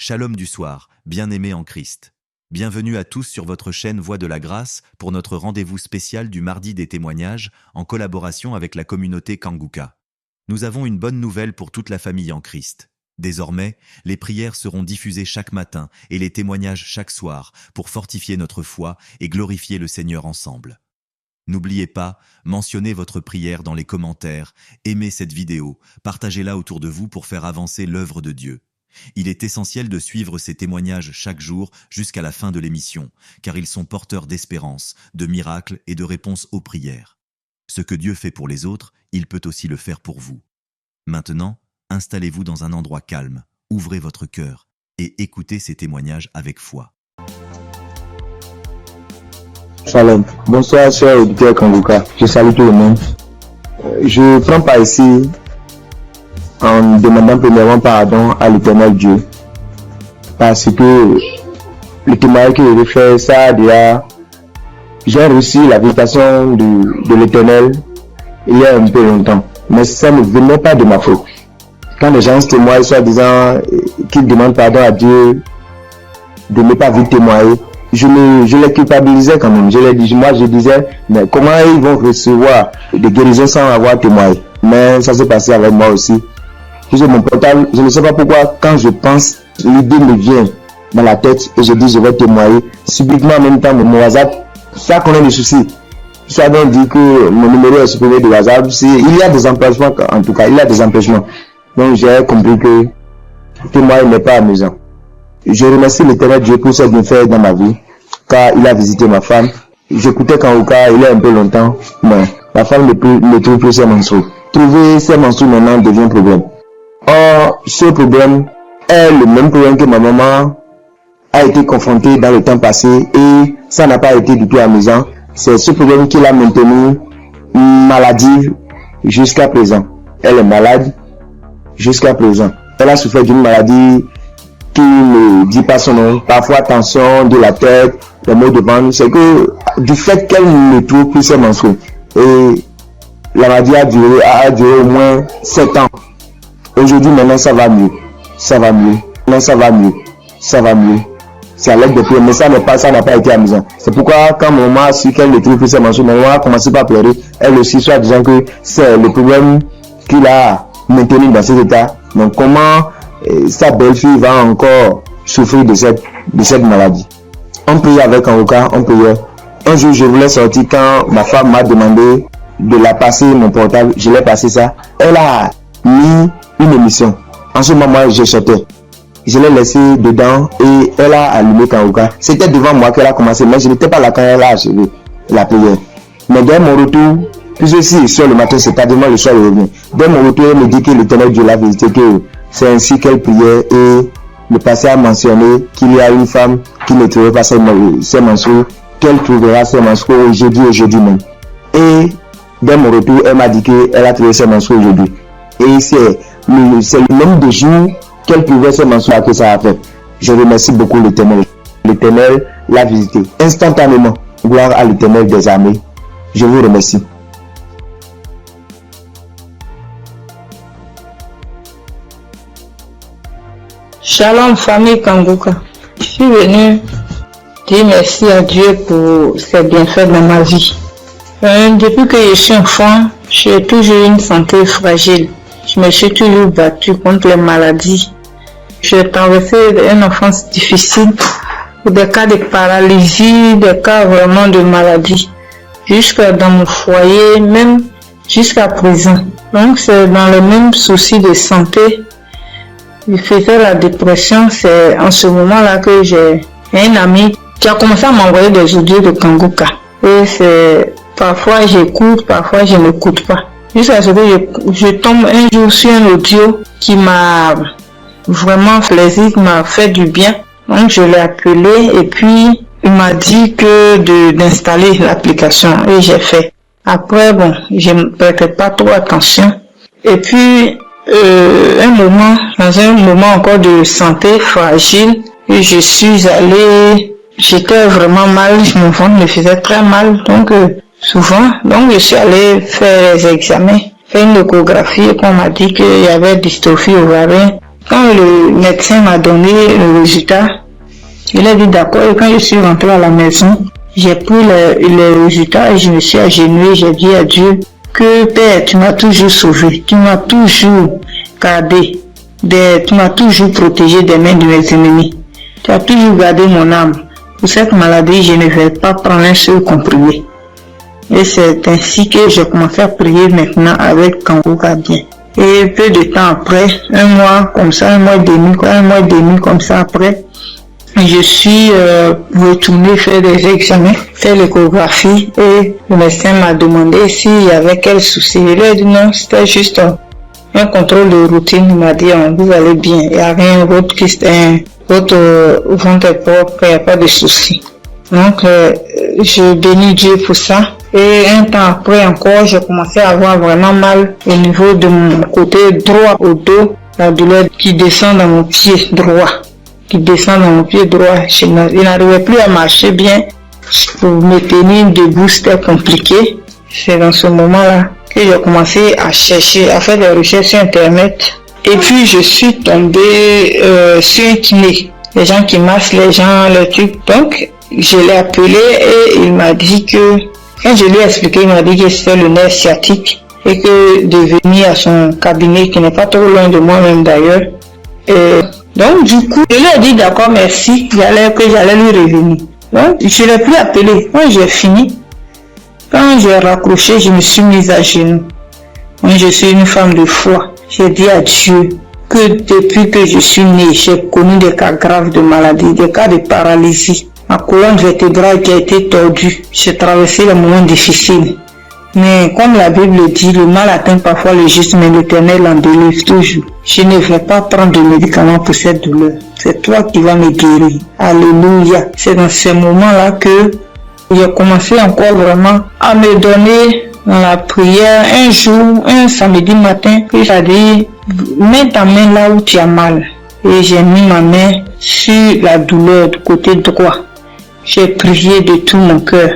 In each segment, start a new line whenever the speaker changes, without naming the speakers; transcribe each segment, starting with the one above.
Shalom du soir, bien-aimés en Christ. Bienvenue à tous sur votre chaîne Voix de la Grâce pour notre rendez-vous spécial du mardi des témoignages en collaboration avec la communauté Kanguka. Nous avons une bonne nouvelle pour toute la famille en Christ. Désormais, les prières seront diffusées chaque matin et les témoignages chaque soir pour fortifier notre foi et glorifier le Seigneur ensemble. N'oubliez pas, mentionnez votre prière dans les commentaires, aimez cette vidéo, partagez-la autour de vous pour faire avancer l'œuvre de Dieu. Il est essentiel de suivre ces témoignages chaque jour jusqu'à la fin de l'émission, car ils sont porteurs d'espérance, de miracles et de réponses aux prières. Ce que Dieu fait pour les autres, il peut aussi le faire pour vous. Maintenant, installez-vous dans un endroit calme, ouvrez votre cœur et écoutez ces témoignages avec foi.
Shalom. Bonsoir, chers auditeurs Kanguka. Je salue tout le monde. Je prends part ici en demandant premièrement pardon à l'Éternel Dieu. Parce que le témoignage que je vais faire, ça déjà, j'ai reçu la visitation de l'Éternel il y a un peu longtemps. Mais ça ne venait pas de ma faute. Quand les gens se témoignent, soit disant qu'ils demandent pardon à Dieu de ne pas vite témoigner, je les culpabilisais quand même. Je disais, mais comment ils vont recevoir des guérisons sans avoir témoigné? Mais ça s'est passé avec moi aussi. J'ai mon portable, je ne sais pas pourquoi, quand je pense, l'idée me vient dans la tête et je dis je vais témoigner. Subitement en même temps, mon WhatsApp, ça connaît le souci. Ça donc dit que mon numéro est supprimé de WhatsApp. Il y a des empêchements, en tout cas, il y a des empêchements. Donc j'ai compris que témoigner n'est pas amusant. Je remercie l'Éternel Dieu pour ce qu'il fait dans ma vie, car il a visité ma femme. J'écoutais Kanguka il y a un peu longtemps, mais ma femme ne trouve plus ses menstrues. Trouver ses menstrues maintenant devient un problème. Or, ce problème est le même problème que ma maman a été confrontée dans le temps passé et ça n'a pas été du tout amusant. C'est ce problème qui l'a maintenue maladive jusqu'à présent. Elle est malade jusqu'à présent. Elle a souffert d'une maladie qui ne dit pas son nom, parfois tension de la tête, les maux de ventre. C'est que du fait qu'elle ne trouve plus ses menstrues. Et la maladie a duré au moins 7 ans. Aujourd'hui, maintenant, ça va mieux. Ça va mieux. Maintenant, ça va mieux. Ça va mieux. C'est à l'aide de prière, mais ça n'a pas été amusant. C'est pourquoi, quand maman a su qu'elle ne trouve plus ses menstrues, maman a commencé par pleurer. Elle aussi, soit disant que c'est le problème qu'il a maintenu dans cet état. Donc, comment sa belle-fille va encore souffrir de cette maladie? On priait avec Kanguka, on priait. Un jour, je voulais sortir quand ma femme m'a demandé de la passer mon portable. Je l'ai passé ça. Elle a mis une émission. En ce moment, je sortais. Je l'ai laissé dedans et elle a allumé Kanguka. C'était devant moi qu'elle a commencé, mais je n'étais pas là quand elle a achevé la prière. Mais dès mon retour, puisque si sur le matin, c'est tardivement le soir, elle revient. Dès mon retour, elle me dit que l'Éternel Dieu l'a visité, que c'est ainsi qu'elle priait et le passé a mentionné qu'il y a une femme qui ne trouvait pas ses menstrues, qu'elle trouvera ses menstrues aujourd'hui même. Et dès mon retour, elle m'a dit qu'elle a trouvé ses menstrues aujourd'hui. Et c'est le nombre de jours qu'elle pouvait se menstruer que ça a fait. Je remercie beaucoup l'Éternel. L'Éternel l'a visité instantanément. Gloire à l'Éternel des armées. Je vous remercie.
Shalom famille Kanguka. Je suis venu dire merci à Dieu pour ses bienfaits dans ma vie. Depuis que je suis enfant, j'ai toujours une santé fragile. Je me suis toujours battue contre les maladies. J'ai traversé une enfance difficile, des cas de paralysie, des cas vraiment de maladie, jusqu'à dans mon foyer, même jusqu'à présent. Donc c'est dans le même souci de santé. Je faisais la dépression, c'est en ce moment-là que j'ai un ami qui a commencé à m'envoyer des audios de Kanguka. Et c'est parfois j'écoute, parfois je n'écoute pas. Jusqu'à ce que je tombe un jour sur un audio qui m'a vraiment plaisir, qui m'a fait du bien. Donc je l'ai appelé et puis il m'a dit que d'installer l'application et j'ai fait. Après je ne prêtais pas trop attention. Et puis dans un moment encore de santé fragile, et je suis allée, j'étais vraiment mal, mon ventre me faisait très mal, donc je suis allée faire les examens, faire une échographie et qu'on m'a dit qu'il y avait dystrophie ovarienne Quand le médecin m'a donné le résultat, il a dit d'accord. Et quand je suis rentrée à la maison, j'ai pris le résultat et je me suis agenouillée. J'ai dit à Dieu que Père, tu m'as toujours sauvé, tu m'as toujours gardé, tu m'as toujours protégé des mains de mes ennemis. Tu as toujours gardé mon âme. Pour cette maladie, je ne vais pas prendre un seul comprimé. Et c'est ainsi que j'ai commencé à prier maintenant avec Kanguka bien. Et peu de temps après, un mois et demi comme ça après, je suis retournée faire des examens, faire l'échographie et le médecin m'a demandé s'il y avait quel souci. Il a dit non, c'était juste un contrôle de routine. Il m'a dit vous allez bien, il y avait un autre kyste, votre ventre propre, il n'y a pas de souci. Donc je bénis Dieu pour ça. Et un temps après encore, j'ai commencé à avoir vraiment mal au niveau de mon côté droit au dos, la douleur qui descend dans mon pied droit. Je n'arrivais plus à marcher bien. Pour me tenir debout, c'était compliqué. C'est dans ce moment-là que j'ai commencé à chercher, à faire des recherches sur Internet. Et puis, je suis tombée sur un kiné. Les gens qui massent les gens, les trucs. Donc, je l'ai appelé et il m'a dit que, quand je lui ai expliqué, il m'a dit que c'était le nerf sciatique et que de venir à son cabinet, qui n'est pas trop loin de moi-même d'ailleurs. Donc, du coup, je lui ai dit d'accord, merci, que j'allais lui revenir. Donc, je ne l'ai plus appelé. Quand j'ai fini, quand j'ai raccroché, je me suis mise à genoux. Moi, je suis une femme de foi. J'ai dit à Dieu que depuis que je suis née, j'ai connu des cas graves de maladie, des cas de paralysie. Ma colonne vertébrale qui a été tordue. J'ai traversé les moments difficiles. Mais comme la Bible dit, le mal atteint parfois le juste, mais l'Éternel en délivre toujours. Je ne vais pas prendre de médicaments pour cette douleur. C'est toi qui vas me guérir. Alléluia. C'est dans ces moments-là que j'ai commencé encore vraiment à me donner dans la prière. Un jour, un samedi matin, il a dit, mets ta main là où tu as mal. Et j'ai mis ma main sur la douleur du côté droit. J'ai prié de tout mon cœur.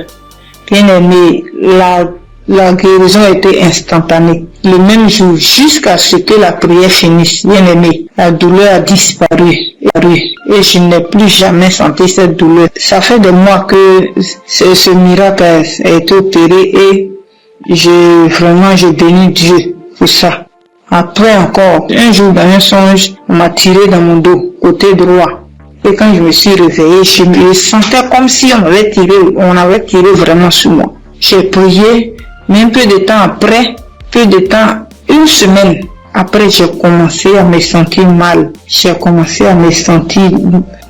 Bien aimé, la guérison a été instantanée. Le même jour, jusqu'à ce que la prière finisse, bien aimé, la douleur a disparu. Et je n'ai plus jamais senti cette douleur. Ça fait des mois que ce miracle a été opéré et je bénis Dieu pour ça. Après encore, un jour dans un songe, on m'a tiré dans mon dos, côté droit. Et quand je me suis réveillé, je me sentais comme si on avait tiré vraiment sur moi. J'ai prié, mais un peu de temps, une semaine après, j'ai commencé à me sentir mal. J'ai commencé à me sentir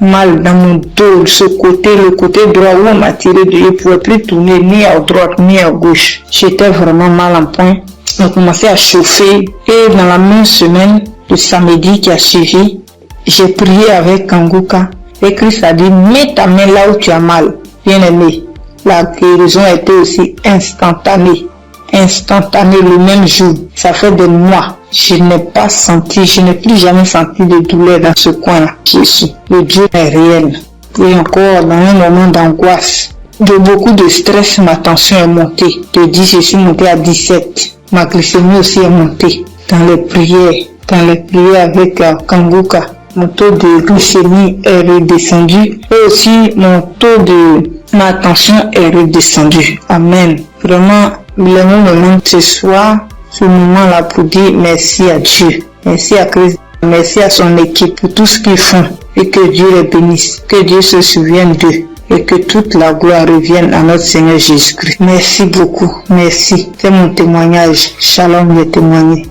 mal dans mon dos, le côté droit où on m'a tiré, je ne pouvais plus tourner ni à droite ni à gauche. J'étais vraiment mal en point. J'ai commencé à chauffer et dans la même semaine, le samedi qui a suivi, j'ai prié avec Kanguka et Christ a dit, mets ta main là où tu as mal. Bien aimé, la guérison a été aussi instantanée le même jour. Ça fait des mois. Je n'ai plus jamais senti de douleur dans ce coin-là. Jésus, le Dieu est réel. Et encore, dans un moment d'angoisse, de beaucoup de stress, ma tension est montée. De 10, je suis montée à 17. Ma glycémie aussi est montée. Dans les prières avec Kanguka, mon taux de glycémie est redescendu. Et aussi, ma tension est redescendue. Amen. Vraiment, le moment ce soir, ce moment-là pour dire merci à Dieu. Merci à Christ. Merci à son équipe pour tout ce qu'ils font. Et que Dieu les bénisse. Que Dieu se souvienne d'eux. Et que toute la gloire revienne à notre Seigneur Jésus-Christ. Merci beaucoup. Merci. C'est mon témoignage. Shalom, j'ai témoigné.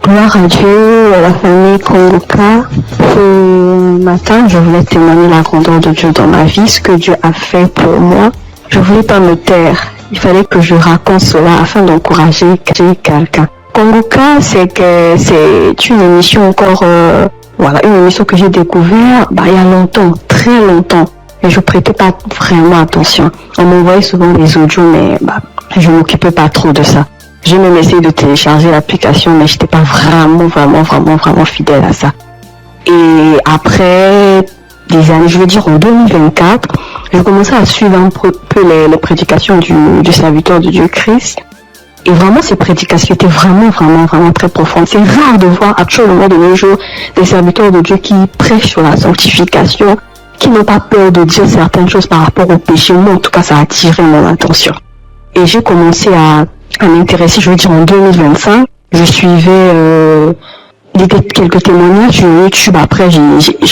Gloire à Dieu, à la famille Kanguka. Ce matin, je voulais témoigner la grandeur de Dieu dans ma vie, ce que Dieu a fait pour moi. Je voulais pas me taire. Il fallait que je raconte cela afin d'encourager quelqu'un. Kanguka, c'est une émission encore, une émission que j'ai découvert il y a longtemps, très longtemps. Et je prêtais pas vraiment attention. On m'envoyait souvent des audios, mais je m'occupais pas trop de ça. J'ai même essayé de télécharger l'application, mais j'étais pas vraiment fidèle à ça. Et après des années, je veux dire en 2024, je commençais à suivre un peu les prédications du serviteur de Dieu Christ. Et vraiment, ces prédications étaient vraiment très profondes. C'est rare de voir actuellement de nos jours des serviteurs de Dieu qui prêchent sur la sanctification, qui n'ont pas peur de dire certaines choses par rapport au péché. Moi, en tout cas, ça a attiré mon attention. Et j'ai commencé à m'intéresser, je veux dire, en 2025. Je suivais quelques témoignages sur YouTube. Après,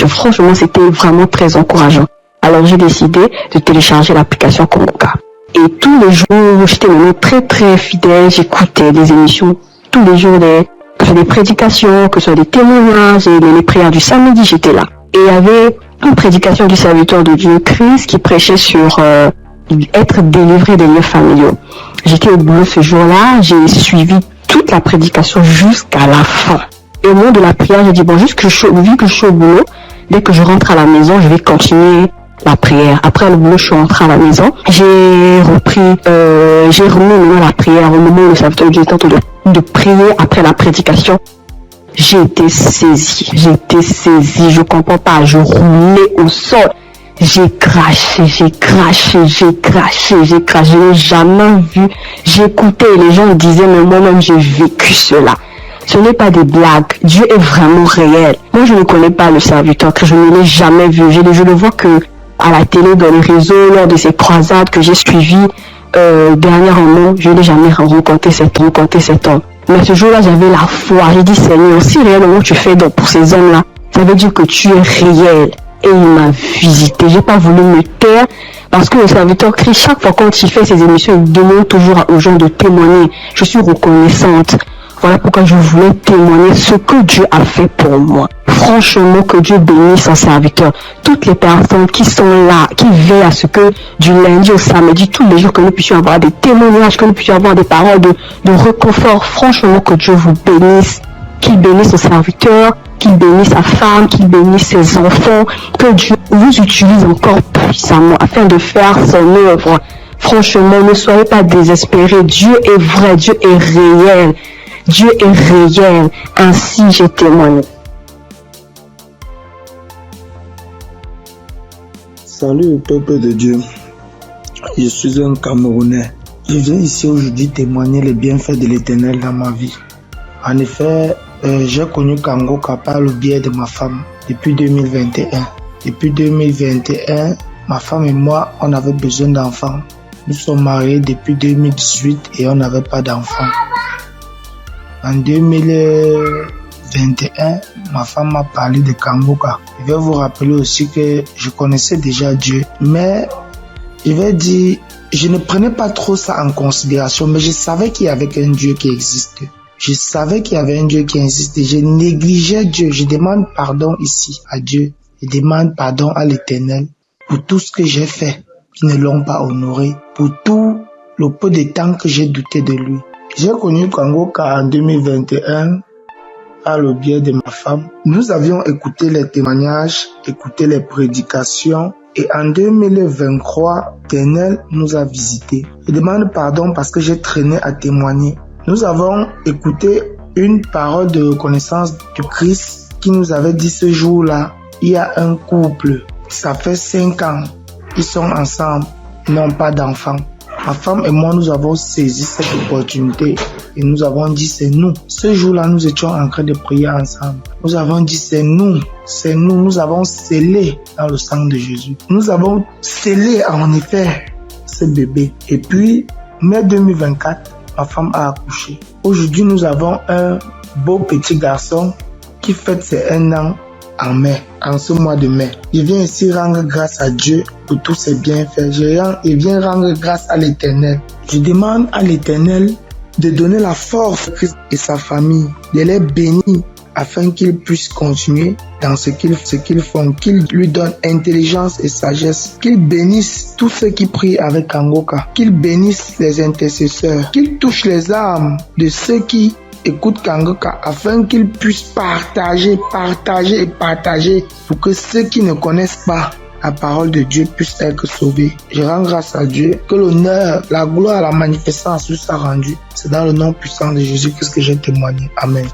franchement, c'était vraiment très encourageant. Alors, j'ai décidé de télécharger l'application Kongoka. Et tous les jours, j'étais vraiment très fidèle. J'écoutais des émissions tous les jours, que ce soit des prédications, que ce soit des témoignages, et les prières du samedi, j'étais là. Et il y avait une prédication du serviteur de Dieu Christ qui prêchait sur être délivré des liens familiaux. J'étais au boulot ce jour-là, j'ai suivi toute la prédication jusqu'à la fin. Et au moment de la prière, j'ai dit, bon, vu que je suis au boulot, dès que je rentre à la maison, je vais continuer la prière. Après le boulot, je suis rentrée à la maison. J'ai remis la prière au moment où le serviteur de Dieu était en train de prier après la prédication. J'ai été saisie, je comprends pas, je roulais au sol. J'ai craché, je n'ai jamais vu. J'écoutais et les gens me disaient, mais moi-même j'ai vécu cela. Ce n'est pas des blagues, Dieu est vraiment réel. Moi je ne connais pas le serviteur, que je ne l'ai jamais vu. Je le vois que à la télé, dans les réseaux, lors de ces croisades que j'ai suivies dernièrement, je n'ai jamais rencontré cet homme. Mais ce jour-là, j'avais la foi. J'ai dit, Seigneur, si réellement tu fais donc pour ces hommes-là, ça veut dire que tu es réel. Et il m'a visité. J'ai pas voulu me taire parce que le serviteur Christ, chaque fois quand il fait ses émissions, il demande toujours aux gens de témoigner. Je suis reconnaissante. Voilà pourquoi je voulais témoigner ce que Dieu a fait pour moi. Franchement, que Dieu bénisse son serviteur. Toutes les personnes qui sont là, qui veillent à ce que du lundi au samedi, tous les jours, que nous puissions avoir des témoignages, que nous puissions avoir des paroles de réconfort. Franchement, que Dieu vous bénisse. Qu'il bénisse son serviteur, qu'il bénisse sa femme, qu'il bénisse ses enfants. Que Dieu vous utilise encore puissamment afin de faire son œuvre. Franchement, ne soyez pas désespérés. Dieu est vrai, Dieu est réel. Dieu est réel. Ainsi, j'ai témoigné.
Salut peuple de Dieu, je suis un Camerounais. Je viens ici aujourd'hui témoigner les bienfaits de l'Éternel dans ma vie. En effet, j'ai connu Kongoka par le biais de ma femme depuis 2021. Depuis 2021, ma femme et moi, on avait besoin d'enfants. Nous sommes mariés depuis 2018 et on n'avait pas d'enfants. En 2021, ma femme m'a parlé de Kongoka. Je vais vous rappeler aussi que je connaissais déjà Dieu, mais je vais dire, je ne prenais pas trop ça en considération, mais je savais qu'il y avait un Dieu qui existe. Je savais qu'il y avait un Dieu qui existe. Je négligeais Dieu. Je demande pardon ici à Dieu. Je demande pardon à l'Éternel pour tout ce que j'ai fait qui ne l'ont pas honoré, pour tout le peu de temps que j'ai douté de lui. J'ai connu Kongoka en 2021 par le biais de ma femme. Nous avions écouté les témoignages, écouté les prédications et en 2023, l'Éternel nous a visités. Je demande pardon parce que j'ai traîné à témoigner. Nous avons écouté une parole de reconnaissance du Christ qui nous avait dit ce jour-là, il y a un couple, ça fait 5 ans, ils sont ensemble, ils n'ont pas d'enfants. Ma femme et moi, nous avons saisi cette opportunité et nous avons dit c'est nous. Ce jour-là, nous étions en train de prier ensemble. Nous avons dit c'est nous, nous avons scellé dans le sang de Jésus. Nous avons scellé en effet ce bébé. Et puis, mai 2024, ma femme a accouché. Aujourd'hui, nous avons un beau petit garçon qui fête ses 1 an en mai, en ce mois de mai. Je viens ici rendre grâce à Dieu pour tous ses bienfaits. Je viens rendre grâce à l'Éternel. Je demande à l'Éternel de donner la force à Christ et sa famille, de les bénir afin qu'ils puissent continuer dans ce qu'ils font, qu'ils lui donnent intelligence et sagesse, qu'ils bénissent tous ceux qui prient avec Kongoka, qu'ils bénissent les intercesseurs, qu'ils touchent les âmes de ceux qui écoutent Kongoka afin qu'ils puissent partager pour que ceux qui ne connaissent pas la parole de Dieu puissent être sauvés. Je rends grâce à Dieu que l'honneur, la gloire, la magnificence lui soit rendue. C'est dans le nom puissant de Jésus-Christ que j'ai témoigné. Amen.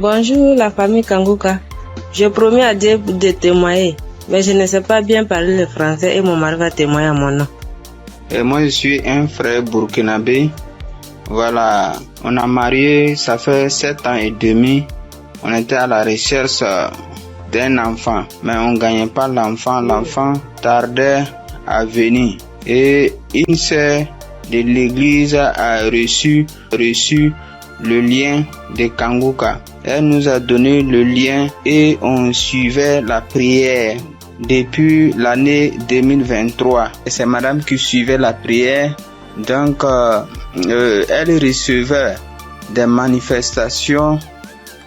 Bonjour la famille Kanguka. Je promets à Dieu de témoigner, mais je ne sais pas bien parler le français et mon mari va témoigner à mon nom.
Et moi je suis un frère burkinabé. Voilà, on a marié, ça fait 7 ans et demi. On était à la recherche d'un enfant, mais on gagnait pas l'enfant. L'enfant tardait à venir. Et une sœur de l'église a reçu le lien de Kanguka. Elle nous a donné le lien et on suivait la prière depuis l'année 2023. Et c'est madame qui suivait la prière. Donc, elle recevait des manifestations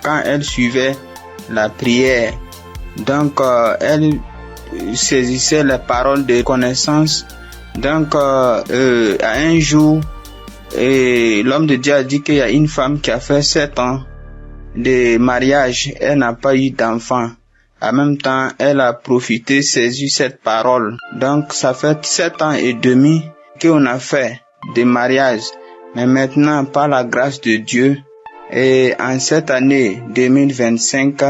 quand elle suivait la prière. Donc, elle saisissait les paroles de connaissance. Donc, à un jour, l'homme de Dieu a dit qu'il y a une femme qui a fait 7 ans de mariage. Elle n'a pas eu d'enfant. En même temps, elle a profité, saisi cette parole. Donc, ça fait 7 ans et demi qu'on a fait des mariages. Mais maintenant, par la grâce de Dieu, et en cette année 2025,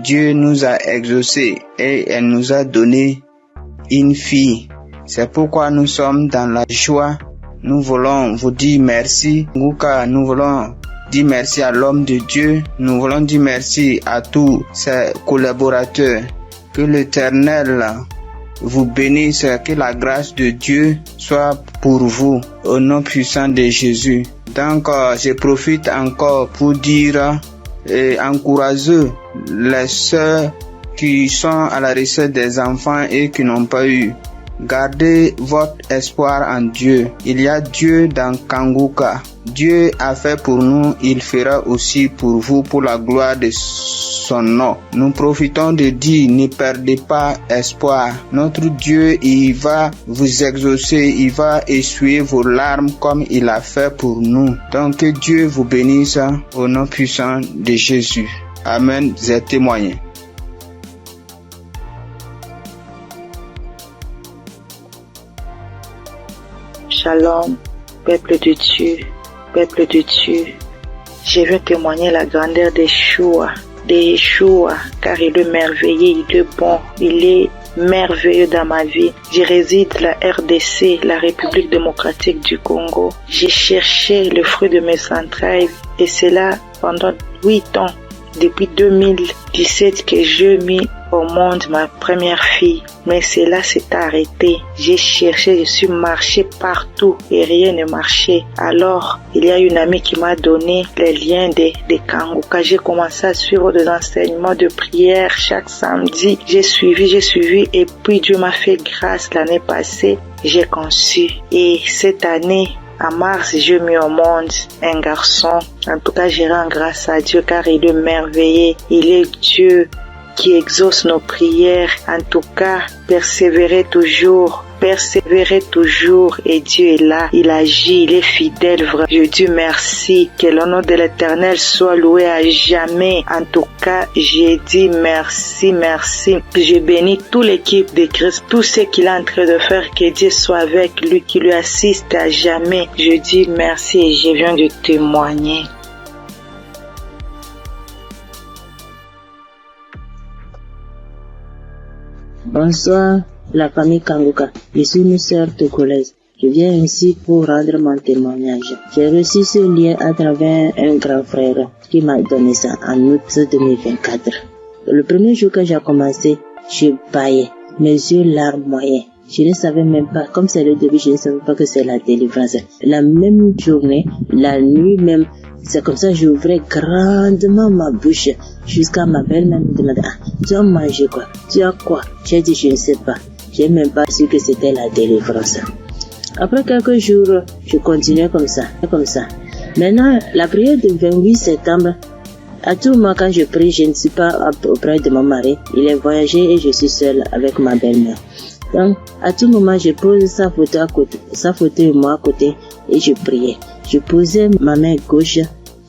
Dieu nous a exaucés et elle nous a donné une fille. C'est pourquoi nous sommes dans la joie. Nous voulons vous dire merci. Nous voulons dire merci à l'homme de Dieu. Nous voulons dire merci à tous ses collaborateurs. Que l'Éternel vous bénisse, que la grâce de Dieu soit pour vous au nom puissant de Jésus. Donc, je profite encore pour dire et encourager les sœurs qui sont à la recherche des enfants et qui n'ont pas eu. Gardez votre espoir en Dieu. Il y a Dieu dans Kanguka. Dieu a fait pour nous, il fera aussi pour vous, pour la gloire de son nom. Nous profitons de dire, ne perdez pas espoir. Notre Dieu, il va vous exaucer, il va essuyer vos larmes comme il a fait pour nous. Donc que Dieu vous bénisse au nom puissant de Jésus. Amen. J'ai témoigné.
Shalom, peuple de Dieu, peuple de Dieu. Je veux témoigner la grandeur de Yeshua, car il est merveilleux, il est bon, il est merveilleux dans ma vie. Je réside à la RDC, la République démocratique du Congo. J'ai cherché le fruit de mes entrailles et c'est là pendant 8 ans, depuis 2017 que je mis au monde ma première fille. Mais cela s'est arrêté. J'ai cherché, je suis marché partout et rien ne marchait. Alors, il y a une amie qui m'a donné les liens de Kanguka. J'ai commencé à suivre des enseignements de prière chaque samedi. J'ai suivi et puis Dieu m'a fait grâce l'année passée. J'ai conçu. Et cette année, en mars, j'ai mis au monde un garçon. En tout cas, je rends grâce à Dieu car il est merveilleux. Il est Dieu qui exauce nos prières. En tout cas, persévérez toujours et Dieu est là, il agit, il est fidèle. Vrai. Je dis merci, que le nom de l'Éternel soit loué à jamais. En tout cas, j'ai dit merci. Je bénis toute l'équipe de Christ, tout ce qu'il est en train de faire, que Dieu soit avec lui, qui lui assiste à jamais. Je dis merci et je viens de témoigner.
Bonsoir, la famille Kanguka. Je suis une sœur togolaise. Je viens ici pour rendre mon témoignage. J'ai reçu ce lien à travers un grand frère qui m'a donné ça en août 2024. Le premier jour que j'ai commencé, je baillais, mes yeux larmes moyens. Je ne savais même pas, comme c'est le début, je ne savais pas que c'est la délivrance. La même journée, la nuit même, c'est comme ça que j'ouvrais grandement ma bouche jusqu'à ma belle-mère me demandait, tu as mangé quoi? Tu as quoi? J'ai dit, je ne sais pas. J'ai même pas su que c'était la délivrance. Après quelques jours, je continuais comme ça. Maintenant, la prière du 28 septembre, à tout moment quand je prie, je ne suis pas auprès de mon mari. Il est voyagé et je suis seule avec ma belle-mère. Donc, à tout moment, je pose sa photo et moi à côté et je priais. Je posais ma main gauche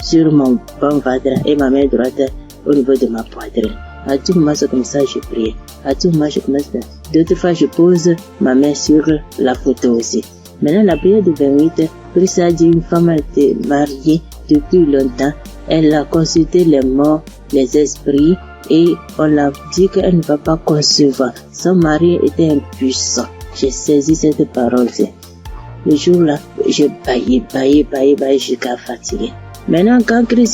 sur mon bon ventre et ma main droite au niveau de ma poitrine. À tout moment, c'est comme ça que je priais. À tout moment, je commence. D'autres fois, je pose ma main sur la photo aussi. Maintenant, la prière du 28, Christ a dit une femme a été mariée depuis longtemps. Elle a consulté les morts, les esprits, et on l'a dit qu'elle ne va pas concevoir. Son mari était impuissant. J'ai saisi cette parole. Le jour-là, j'ai baillé jusqu'à fatiguer. Maintenant, quand Chris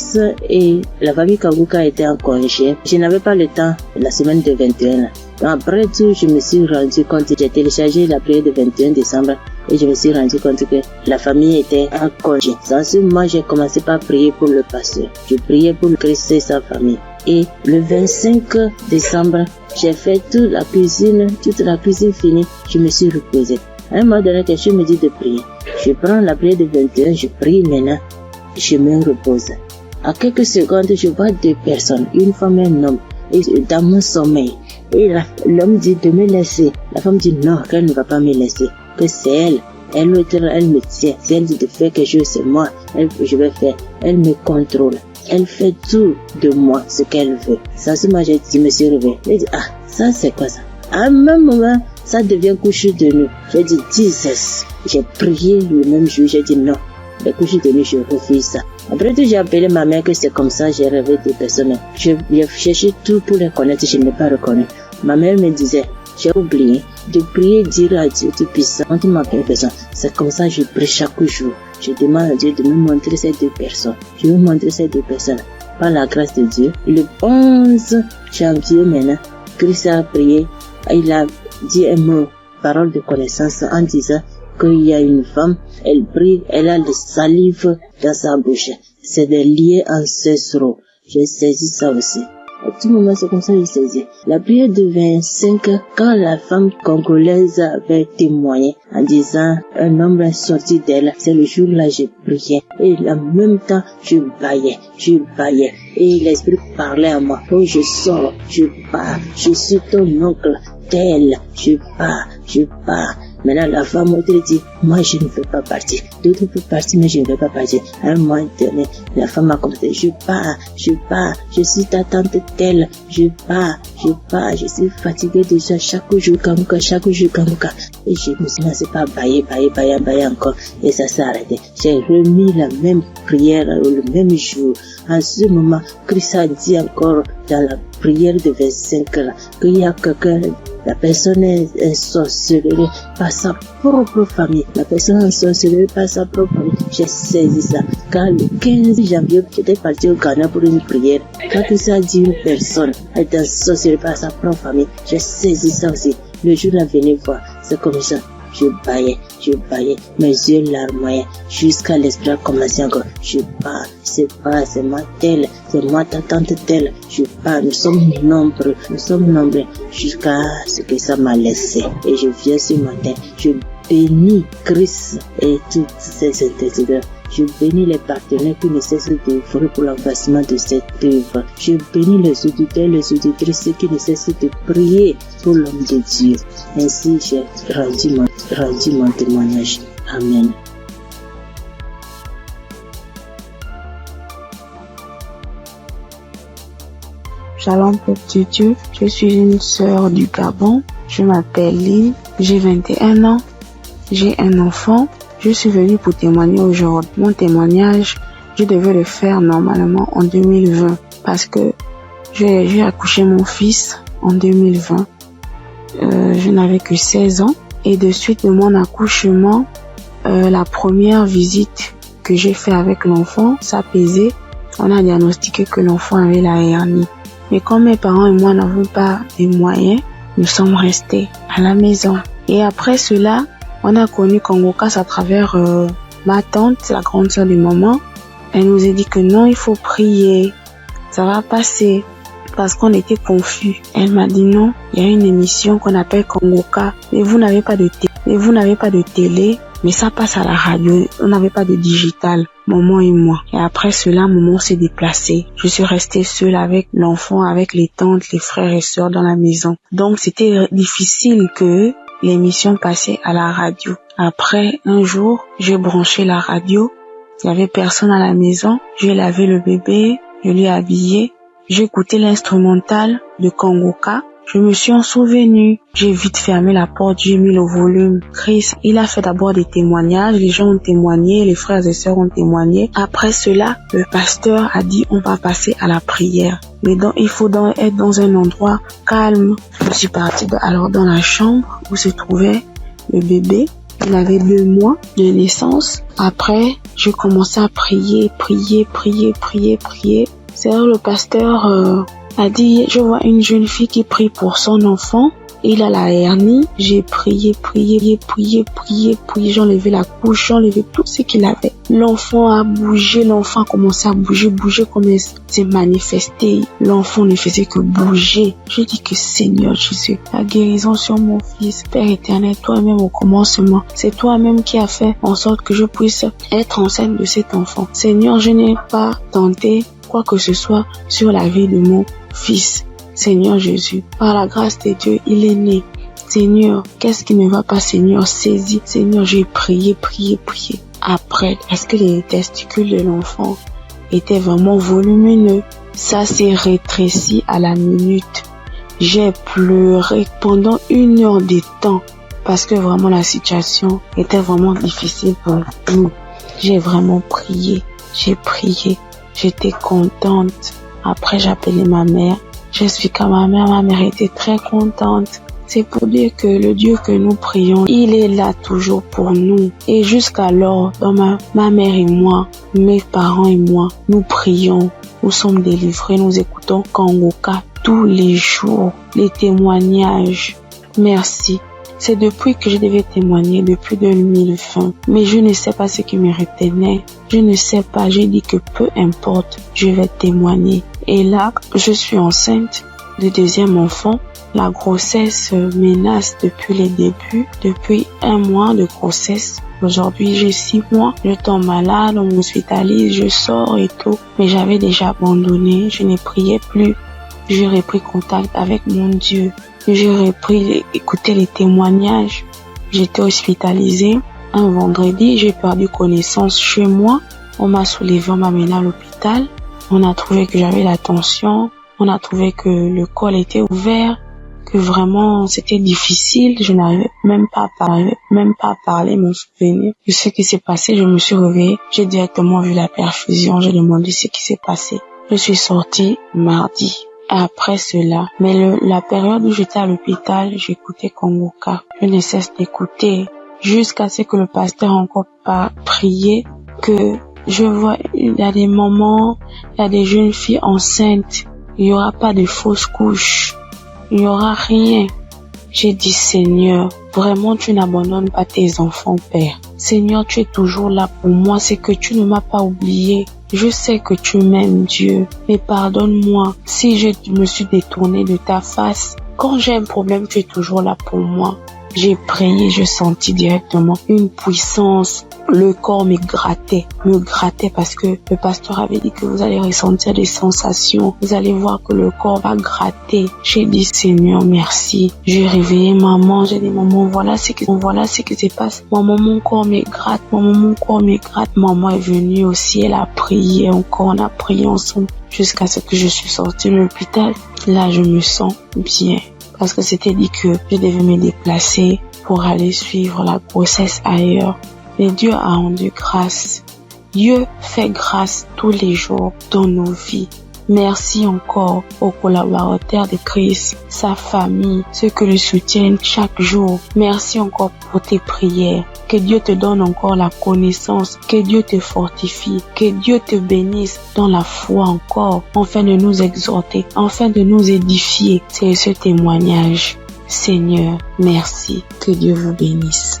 et la famille Kanguka étaient en congé, je n'avais pas le temps la semaine de 21. Après tout, je me suis rendu compte, j'ai téléchargé la prière de 21 décembre et je me suis rendu compte que la famille était en congé. Dans ce moment, j'ai commencé par prier pour le pasteur. Je priais pour Chris et sa famille. Et le 25 décembre, j'ai fait toute la cuisine finie, je me suis reposé. À un moment donné, quelqu'un me dit de prier. Je prends la prière de 21, je prie maintenant, je me repose. À quelques secondes, je vois deux personnes, une femme et un homme, et dans mon sommeil. Et l'homme dit de me laisser. La femme dit non, qu'elle ne va pas me laisser, que c'est elle. Elle me tient. Si elle dit de faire quelque chose, c'est moi. Je vais faire. Elle me contrôle. Elle fait tout de moi, ce qu'elle veut. Ça, ce matin, je me suis réveillé. Je dis, ça c'est quoi ça? À un même moment, ça devient couche de nuit. J'ai dit, Jesus. J'ai prié le même jour, j'ai dit non. Les couches de nuit, je refuse ça. Après tout, j'ai appelé ma mère que c'est comme ça, j'ai rêvé des personnes. J'ai cherché tout pour les connaître, je ne l'ai pas reconnu. Ma mère me disait, j'ai oublié de prier, dire à Dieu Tout-Puissant, quand tu m'appelles personne. C'est comme ça que je prie chaque jour. Je demande à Dieu de me montrer ces deux personnes. Je vais montrer ces deux personnes. Par la grâce de Dieu, le 11 janvier maintenant, Christ a prié, il a dit un mot, parole de connaissance, en disant qu'il y a une femme, elle prie, elle a le salive dans sa bouche. C'est des liens ancestraux. J'ai saisi ça aussi. À tout moment, c'est comme ça que j'ai saisi. La prière de 25, quand la femme congolaise avait témoigné en disant un homme est sorti d'elle, c'est le jour-là j'ai prié. Et en même temps, je baillais. Et l'esprit parlait à moi. Oh, je sors, je pars, je suis ton oncle, tel, je pars. Maintenant, la femme autre dit, moi, je ne veux pas partir. D'autres peuvent partir, mais je ne veux pas partir. À un moment donné, la femme a commencé, je pars. Je suis ta tante telle. Je pars. Je suis fatiguée déjà chaque jour, Kanguka. Et je me suis lancé par bailler encore. Et ça s'est arrêté. J'ai remis la même prière le même jour. En ce moment, Christ a dit encore dans la prière de 25 là, qu'il y a quelqu'un, la personne est sorcelée par sa propre famille. La personne est sorcelée par sa propre famille. J'ai saisi ça. Quand le 15 janvier, j'étais parti au Ghana pour une prière. Quand Christ a dit une personne est sorcelée par sa propre famille, j'ai saisi ça aussi. Le jour là, venez voir. C'est comme ça. Je baillais, mes yeux larmoyaient, jusqu'à l'esprit a commencé encore. Je pars, c'est moi telle, c'est moi ta tante telle. Je pars, nous sommes nombreux, jusqu'à ce que ça m'a laissé. Et je viens ce matin, je bénis Christ et toutes ses intercesseurs. Je bénis les partenaires qui ne cessent d'œuvrer pour l'avancement de cette œuvre. Je bénis les auditeurs, les auditrices qui ne cessent de prier pour l'homme de Dieu. Ainsi, j'ai rendu mon témoignage. Amen.
Shalom, peuple de Dieu. Je suis une sœur du Gabon. Je m'appelle Lynn. J'ai 21 ans. J'ai un enfant. Je suis venue pour témoigner aujourd'hui. Mon témoignage, je devais le faire normalement en 2020 parce que j'ai accouché mon fils en 2020. Je n'avais que 16 ans et de suite de mon accouchement, la première visite que j'ai fait avec l'enfant, ça pesait. On a diagnostiqué que l'enfant avait la hernie. Mais comme mes parents et moi n'avons pas les moyens, nous sommes restés à la maison. Et après cela, on a connu Kanguka à travers ma tante, la grande sœur de maman. Elle nous a dit que non, il faut prier, ça va passer, parce qu'on était confus. Elle m'a dit non, il y a une émission qu'on appelle Kanguka, mais vous n'avez pas de télé, mais ça passe à la radio, on n'avait pas de digital, maman et moi. Et après cela, maman s'est déplacée. Je suis restée seule avec l'enfant, avec les tantes, les frères et sœurs dans la maison. Donc c'était difficile que l'émission passait à la radio. Après, un jour, j'ai branché la radio. Il y avait personne à la maison. J'ai lavé le bébé, je l'ai habillé. J'ai écouté l'instrumental de Kanguka Je me suis en souvenu. J'ai vite fermé la porte, j'ai mis le volume. Chris, il a fait d'abord des témoignages. Les gens ont témoigné, les frères et sœurs ont témoigné. Après cela, le pasteur a dit on va passer à la prière. Mais donc, il faut donc être dans un endroit calme. Je suis partie alors dans la chambre où se trouvait le bébé. Il avait 2 mois de naissance. Après, j'ai commencé à prier. C'est là le pasteur a dit, je vois une jeune fille qui prie pour son enfant. Il a la hernie. J'ai prié. J'ai enlevé la couche, j'ai enlevé tout ce qu'il avait. L'enfant a bougé, l'enfant a commencé à bouger comme il s'est manifesté. L'enfant ne faisait que bouger. J'ai dit que Seigneur Jésus, la guérison sur mon fils, Père éternel, toi-même au commencement, c'est toi-même qui as fait en sorte que je puisse être enceinte de cet enfant. Seigneur, je n'ai pas tenté quoi que ce soit sur la vie de mon fils. Seigneur Jésus, par la grâce de Dieu, il est né. Seigneur, qu'est-ce qui ne va pas, Seigneur? Saisis. Seigneur, j'ai prié. Après, parce que les testicules de l'enfant étaient vraiment volumineux, ça s'est rétréci à la minute. J'ai pleuré pendant 1 heure de temps parce que vraiment la situation était vraiment difficile pour nous. J'ai vraiment prié. J'étais contente. Après, j'ai appelé ma mère. J'explique à ma mère était très contente. C'est pour dire que le Dieu que nous prions, il est là toujours pour nous. Et jusqu'alors, dans ma mère et moi, mes parents et moi, nous prions, nous sommes délivrés, nous écoutons Kanguka tous les jours, les témoignages. Merci. C'est depuis que je devais témoigner, depuis 2020. Mais je ne sais pas ce qui me retenait. Je ne sais pas, j'ai dit que peu importe, je vais témoigner. Et là, je suis enceinte de 2e enfant. La grossesse menace depuis les débuts, depuis 1 mois de grossesse. Aujourd'hui, j'ai 6 mois. Je tombe malade, on m'hospitalise, je sors et tout. Mais j'avais déjà abandonné, je ne priais plus. J'ai repris contact avec mon Dieu. J'ai repris écouter les témoignages. J'étais hospitalisée. Un vendredi, j'ai perdu connaissance chez moi. On m'a soulevé, on m'a mené à l'hôpital. On a trouvé que j'avais la tension. On a trouvé que le col était ouvert. Que vraiment c'était difficile. Je n'arrivais même pas à parler, me souvenir de ce qui s'est passé. Je me suis réveillée. J'ai directement vu la perfusion. J'ai demandé ce qui s'est passé. Je suis sortie mardi. Après cela, mais la période où j'étais à l'hôpital, j'écoutais Kanguka. Je ne cesse d'écouter jusqu'à ce que le pasteur encore pas prié, que je vois, il y a des moments, il y a des jeunes filles enceintes, il y aura pas de fausses couches, il y aura rien. J'ai dit, Seigneur, vraiment tu n'abandonnes pas tes enfants, Père. Seigneur, tu es toujours là pour moi, c'est que tu ne m'as pas oublié. Je sais que tu m'aimes, Dieu, mais pardonne-moi si je me suis détournée de ta face. Quand j'ai un problème, tu es toujours là pour moi. J'ai prié, je sentis directement une puissance. Le corps me grattait parce que le pasteur avait dit que vous allez ressentir des sensations. Vous allez voir que le corps va gratter. J'ai dit, Seigneur, merci. J'ai réveillé maman. J'ai dit, maman, voilà ce qui se passe. Maman, mon corps me gratte. Maman est venue aussi. Elle a prié encore. On a prié ensemble jusqu'à ce que je suis sortie de l'hôpital. Là, je me sens bien. Parce que c'était dit que je devais me déplacer pour aller suivre la grossesse ailleurs. Mais Dieu a rendu grâce. Dieu fait grâce tous les jours dans nos vies. Merci encore aux collaborateurs de Christ, sa famille, ceux qui le soutiennent chaque jour. Merci encore pour tes prières. Que Dieu te donne encore la connaissance, que Dieu te fortifie, que Dieu te bénisse dans la foi encore, afin de nous exhorter, afin de nous édifier. C'est ce témoignage. Seigneur, merci. Que Dieu vous bénisse.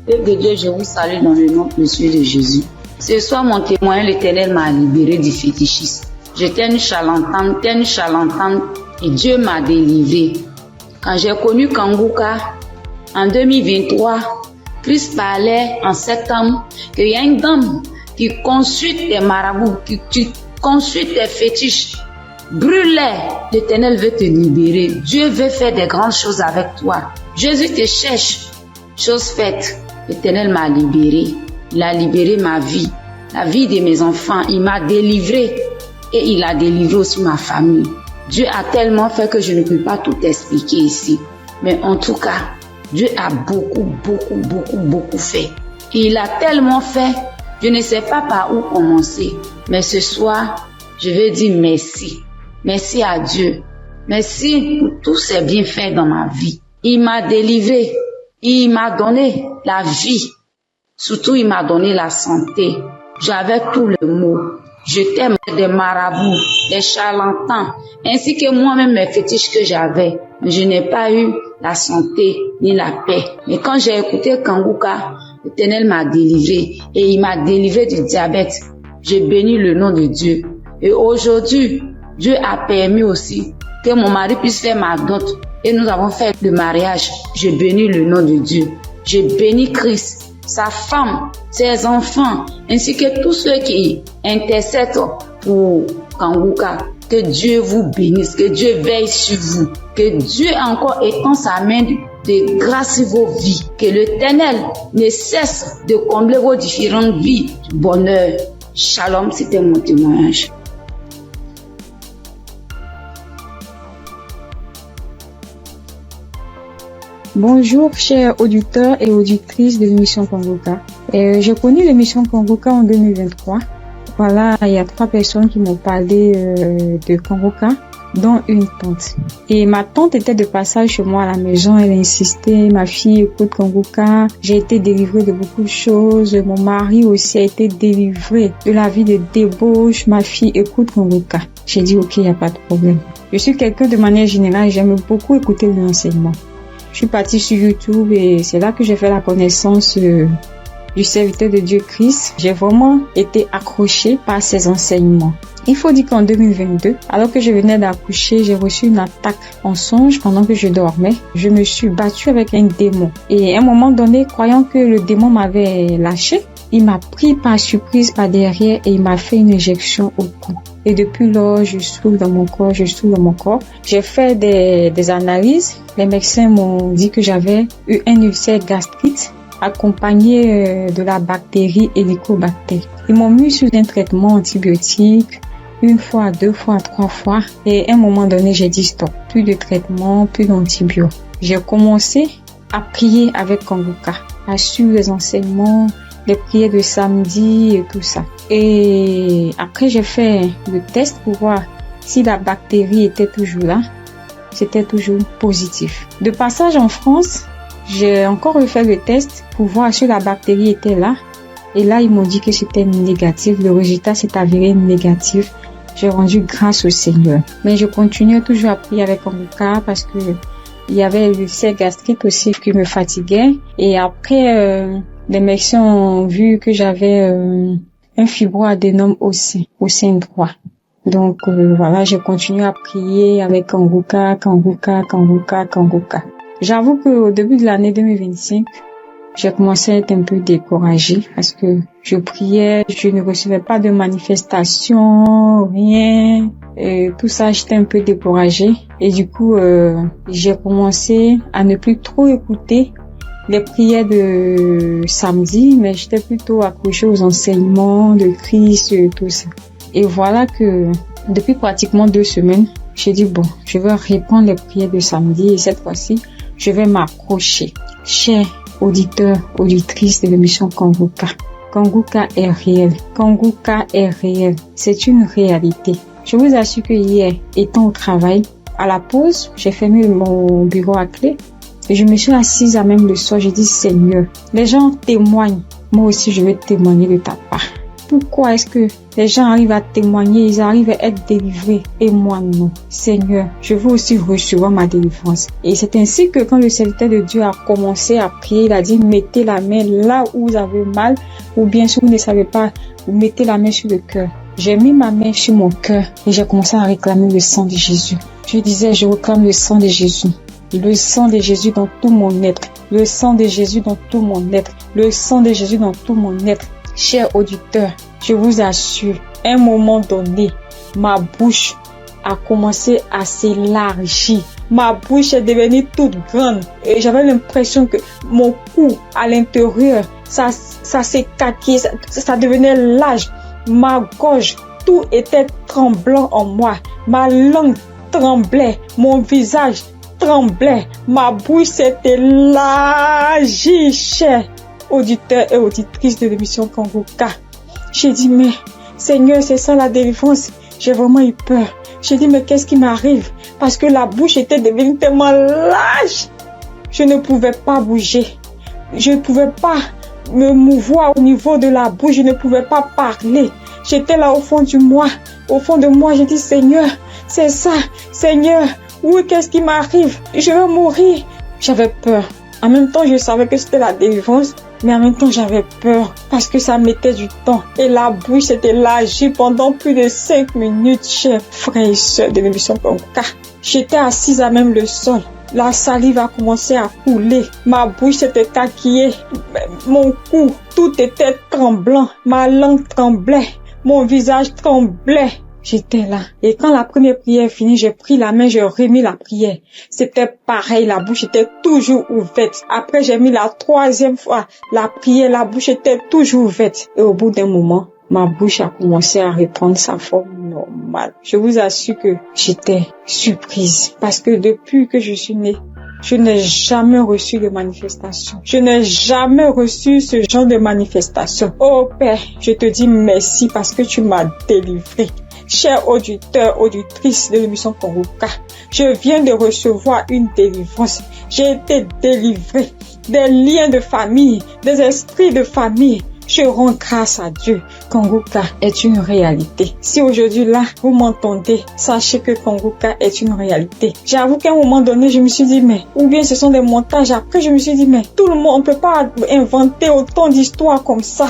Père de Dieu, je vous salue dans le nom précieux de Jésus. Ce soir, mon témoin, l'Éternel m'a libéré du fétichisme. J'étais une charlatane, et Dieu m'a délivré. Quand j'ai connu Kanguka, en 2023, Christ parlait en septembre qu'il y a une dame qui consulte des marabouts, qui consulte des fétiches. Brûle-les, l'Éternel veut te libérer. Dieu veut faire des grandes choses avec toi. Jésus te cherche. Chose faite, l'Éternel m'a libéré. Il a libéré ma vie. la vie de mes enfants. Il m'a délivré et il a délivré aussi ma famille. Dieu a tellement fait que je ne peux pas tout expliquer ici. Mais en tout cas, Dieu a beaucoup fait. Et il a tellement fait, je ne sais pas par où commencer. Mais ce soir, je vais dire merci. Merci à Dieu. Merci pour tous ces bienfaits dans ma vie. Il m'a délivré. Il m'a donné la vie. Surtout, il m'a donné la santé. J'avais tout le mot. J'étais des marabouts, des charlatans, ainsi que moi-même mes fétiches que j'avais. Mais je n'ai pas eu la santé ni la paix. Mais quand j'ai écouté Kanguka, l'Éternel m'a délivré et il m'a délivré du diabète. J'ai béni le nom de Dieu. Et aujourd'hui, Dieu a permis aussi que mon mari puisse faire ma dot. Et nous avons fait le mariage. Je bénis le nom de Dieu. Je bénis Christ, sa femme, ses enfants, ainsi que tous ceux qui intercèdent pour Kanguka. Que Dieu vous bénisse, que Dieu veille sur vous, que Dieu encore étend sa main de grâce sur vos vies, que l'Éternel ne cesse de combler vos différentes vies de bonheur. Shalom, c'était mon témoignage.
Bonjour chers auditeurs et auditrices de l'émission Kanguka. J'ai connu l'émission Kanguka en 2023. Voilà, il y a 3 personnes qui m'ont parlé de Kanguka, dont une tante. Et ma tante était de passage chez moi à la maison, elle insistait, ma fille écoute Kanguka, j'ai été délivrée de beaucoup de choses, mon mari aussi a été délivré de la vie de débauche, ma fille écoute Kanguka. J'ai dit ok, il n'y a pas de problème. Je suis quelqu'un de manière générale, j'aime beaucoup écouter l'enseignement. Je suis partie sur YouTube et c'est là que j'ai fait la connaissance du serviteur de Dieu Christ. J'ai vraiment été accrochée par ses enseignements. Il faut dire qu'en 2022, alors que je venais d'accoucher, j'ai reçu une attaque en songe pendant que je dormais. Je me suis battue avec un démon. Et à un moment donné, croyant que le démon m'avait lâché, il m'a pris par surprise par derrière et il m'a fait une injection au cou. Et depuis lors, je souffre dans mon corps, J'ai fait des analyses. Les médecins m'ont dit que j'avais eu un ulcère gastrique accompagné de la bactérie Helicobacter. Ils m'ont mis sous un traitement antibiotique 1 fois, 2 fois, 3 fois. Et à un moment donné, j'ai dit stop. Plus de traitement, plus d'antibiotiques. J'ai commencé à prier avec Kanguka, à suivre les enseignements, les prières de samedi et tout ça. Et après, j'ai fait le test pour voir si la bactérie était toujours là. C'était toujours positif. De passage en France, j'ai encore refait le test pour voir si la bactérie était là. Et là, ils m'ont dit que c'était négatif. Le résultat s'est avéré négatif. J'ai rendu grâce au Seigneur. Mais je continuais toujours à prier avec Kanguka parce que il y avait l'ulcère gastrique aussi qui me fatiguait. Et après, les médecins ont vu que j'avais un fibroadénome au sein droit. Donc voilà, j'ai continué à prier avec Kanguka. J'avoue qu'au début de l'année 2025, j'ai commencé à être un peu découragée parce que je priais, je ne recevais pas de manifestation, rien. Et tout ça, j'étais un peu découragée. Et du coup, j'ai commencé à ne plus trop écouter les prières de samedi, mais j'étais plutôt accrochée aux enseignements de Christ et tout ça. Et voilà que depuis pratiquement 2 semaines, j'ai dit bon, je vais reprendre les prières de samedi et cette fois-ci, je vais m'accrocher. Chers auditeurs, auditrices de l'émission Kanguka, Kanguka est réel. Kanguka est réel. C'est une réalité. Je vous assure que hier, étant au travail, à la pause, j'ai fermé mon bureau à clé et je me suis assise à même le soir. J'ai dit Seigneur, les gens témoignent. Moi aussi, je vais témoigner de ta part. Pourquoi est-ce que les gens arrivent à témoigner, ils arrivent à être délivrés et moi non? Seigneur, je veux aussi recevoir ma délivrance. Et c'est ainsi que quand le serviteur de Dieu a commencé à prier, il a dit mettez la main là où vous avez mal, ou bien si vous ne savez pas, vous mettez la main sur le cœur. J'ai mis ma main sur mon cœur et j'ai commencé à réclamer le sang de Jésus. Je disais, je réclame le sang de Jésus. Le sang de Jésus dans tout mon être. Le sang de Jésus dans tout mon être. Le sang de Jésus dans tout mon être. Chers auditeurs, je vous assure, à un moment donné, ma bouche a commencé à s'élargir. ma bouche est devenue toute grande et j'avais l'impression que mon cou à l'intérieur, ça s'écaquait, ça devenait large. Ma gorge, tout était tremblant en moi. Ma langue tremblait, mon visage tremblait, ma bouche s'était élargie, chers auditeurs et auditrices de l'émission Kanguka. J'ai dit, mais Seigneur, c'est ça la délivrance. J'ai vraiment eu peur. J'ai dit, mais qu'est-ce qui m'arrive? Parce que la bouche était devenue tellement large. Je ne pouvais pas bouger. Je ne pouvais pas me mouvoir au niveau de la bouche. Je ne pouvais pas parler. J'étais là au fond de moi. Au fond de moi, j'ai dit, Seigneur, c'est ça. Seigneur, oui, qu'est-ce qui m'arrive? Je vais mourir. J'avais peur. En même temps, je savais que c'était la délivrance, mais en même temps, j'avais peur parce que ça mettait du temps. Et la bouche s'était élargie pendant plus de 5 minutes, chers frères et sœurs de l'émission Kanguka. J'étais assise à même le sol. La salive a commencé à couler. Ma bouche s'était taquillée. Mon cou, tout était tremblant. Ma langue tremblait. Mon visage tremblait. J'étais là. Et quand la première prière est finie, j'ai pris la main, j'ai remis la prière. C'était pareil, la bouche était toujours ouverte. Après, j'ai mis la 3e fois la prière, la bouche était toujours ouverte. Et au bout d'un moment, ma bouche a commencé à reprendre sa forme normale. Je vous assure que j'étais surprise. Parce que depuis que je suis née, je n'ai jamais reçu de manifestation. Je n'ai jamais reçu ce genre de manifestation. Oh Père, je te dis merci parce que tu m'as délivré. Chers auditeurs, auditrices de l'émission Kanguka, je viens de recevoir une délivrance. J'ai été délivré des liens de famille, des esprits de famille. Je rends grâce à Dieu. Kanguka est une réalité. Si aujourd'hui là, vous m'entendez, sachez que Kanguka est une réalité. J'avoue qu'à un moment donné, je me suis dit, mais, ou bien ce sont des montages. Après, je me suis dit, mais, tout le monde, on peut pas inventer autant d'histoires comme ça.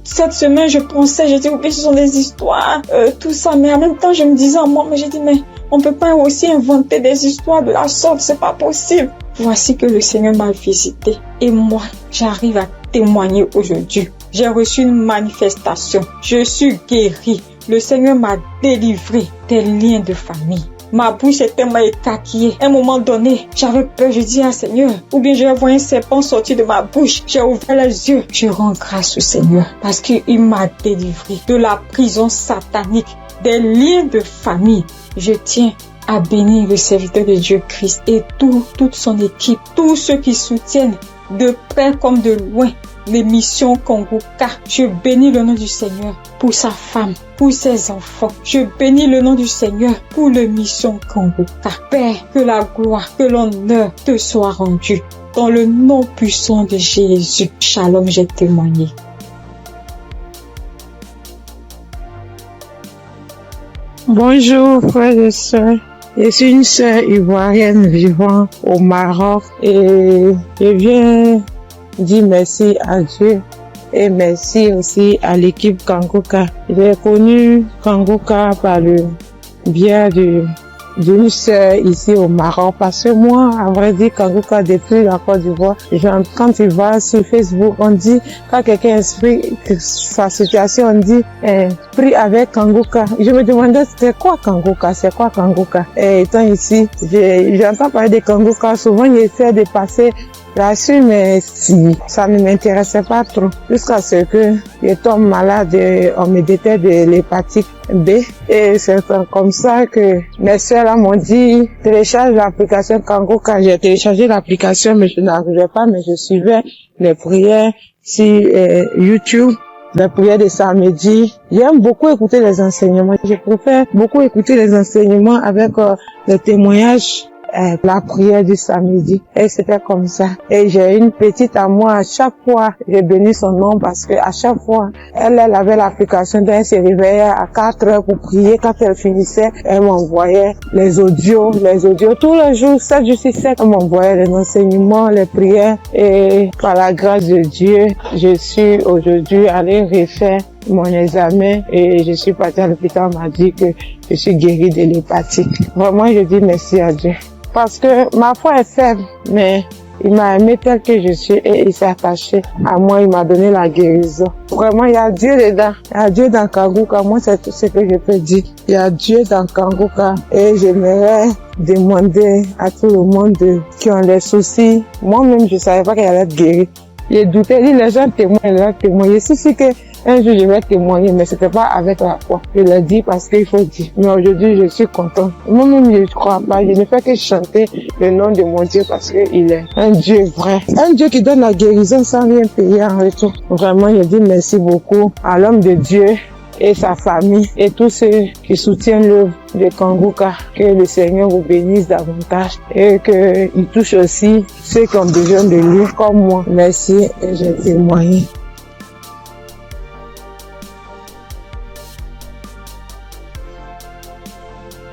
Cette semaine, je pensais, j'ai dit, oui, ce sont des histoires, tout ça. Mais en même temps, je me disais en moi, mais j'ai dit, mais on peut pas aussi inventer des histoires de la sorte, c'est pas possible. Voici que le Seigneur m'a visité. Et moi, j'arrive à témoigner aujourd'hui. J'ai reçu une manifestation. Je suis guérie. Le Seigneur m'a délivré des liens de famille. Ma bouche était tellement écaquillée. À un moment donné, j'avais peur. Je dis, Seigneur, ou bien je vais voir un serpent sortir de ma bouche. J'ai ouvert les yeux. Je rends grâce au Seigneur parce qu'il m'a délivré de la prison satanique, des liens de famille. Je tiens à bénir le serviteur de Dieu Christ et toute son équipe, tous ceux qui soutiennent de près comme de loin l'émission Kanguka. Je bénis le nom du Seigneur pour sa femme, pour ses enfants. Je bénis le nom du Seigneur pour l'émission Kanguka. Père, que la gloire, que l'honneur te soit rendu. Dans le nom puissant de Jésus. Shalom, j'ai témoigné.
Bonjour frères et sœurs. Je suis une sœur ivoirienne vivant au Maroc et je viens dire merci à Dieu et merci aussi à l'équipe Kanguka. J'ai connu Kanguka par le biais d'une sœur ici au Maroc parce que moi, à vrai dire, Kanguka depuis la Côte d'Ivoire, quand tu vas sur Facebook, on dit, quand quelqu'un explique sa situation, on dit, prie avec Kanguka. Je me demandais c'était quoi Kanguka, c'est quoi Kanguka. Et étant ici, j'entends parler de Kanguka, souvent j'essaie de passer là-dessus, mais si, ça ne m'intéressait pas trop. Jusqu'à ce que je tombe malade, on me détecte de l'hépatite B. Et c'est comme ça que mes soeurs m'ont dit, télécharge l'application Kanguka. J'ai téléchargé l'application, mais je n'arrivais pas, mais je suivais les prières sur YouTube. Les prières de samedi. J'aime beaucoup écouter les enseignements. Je préfère beaucoup écouter les enseignements avec les témoignages. La prière du samedi. Et c'était comme ça. Et j'ai une petite à moi, à chaque fois, j'ai béni son nom parce que à chaque fois, elle avait l'application, donc elle se réveillait à 4 heures pour prier. Quand elle finissait, elle m'envoyait les audios, tous les jours, 7 jours sur 7, elle m'envoyait les enseignements, les prières. Et par la grâce de Dieu, je suis aujourd'hui allée refaire mon examen et je suis partie à l'hôpital, on m'a dit que je suis guérie de l'hépatite. Vraiment, je dis merci à Dieu. Parce que ma foi est faible, mais Il m'a aimé tel que je suis et il s'est attaché à moi, il m'a donné la guérison. Vraiment, il y a Dieu dedans. Il y a Dieu dans Kanguka. Moi, c'est tout ce que je peux dire. Il y a Dieu dans Kanguka et j'aimerais demander à tout le monde qui ont des soucis. Moi-même, je ne savais pas qu'elle allait être guérie. J'ai douté, les gens témoignent. Je suis que un jour je vais témoigner, mais c'était pas avec la foi. Je le dis parce qu'il faut dire. Mais aujourd'hui, je suis content. Moi-même, je ne crois pas. Je ne fais que chanter le nom de mon Dieu parce qu'il est un Dieu vrai. Un Dieu qui donne la guérison sans rien payer en retour. Vraiment, je dis merci beaucoup à l'homme de Dieu et sa famille et tous ceux qui soutiennent l'œuvre de Kanguka. Que le Seigneur vous bénisse davantage et qu'il touche aussi ceux qui ont besoin de lui comme moi. Merci et je témoigne.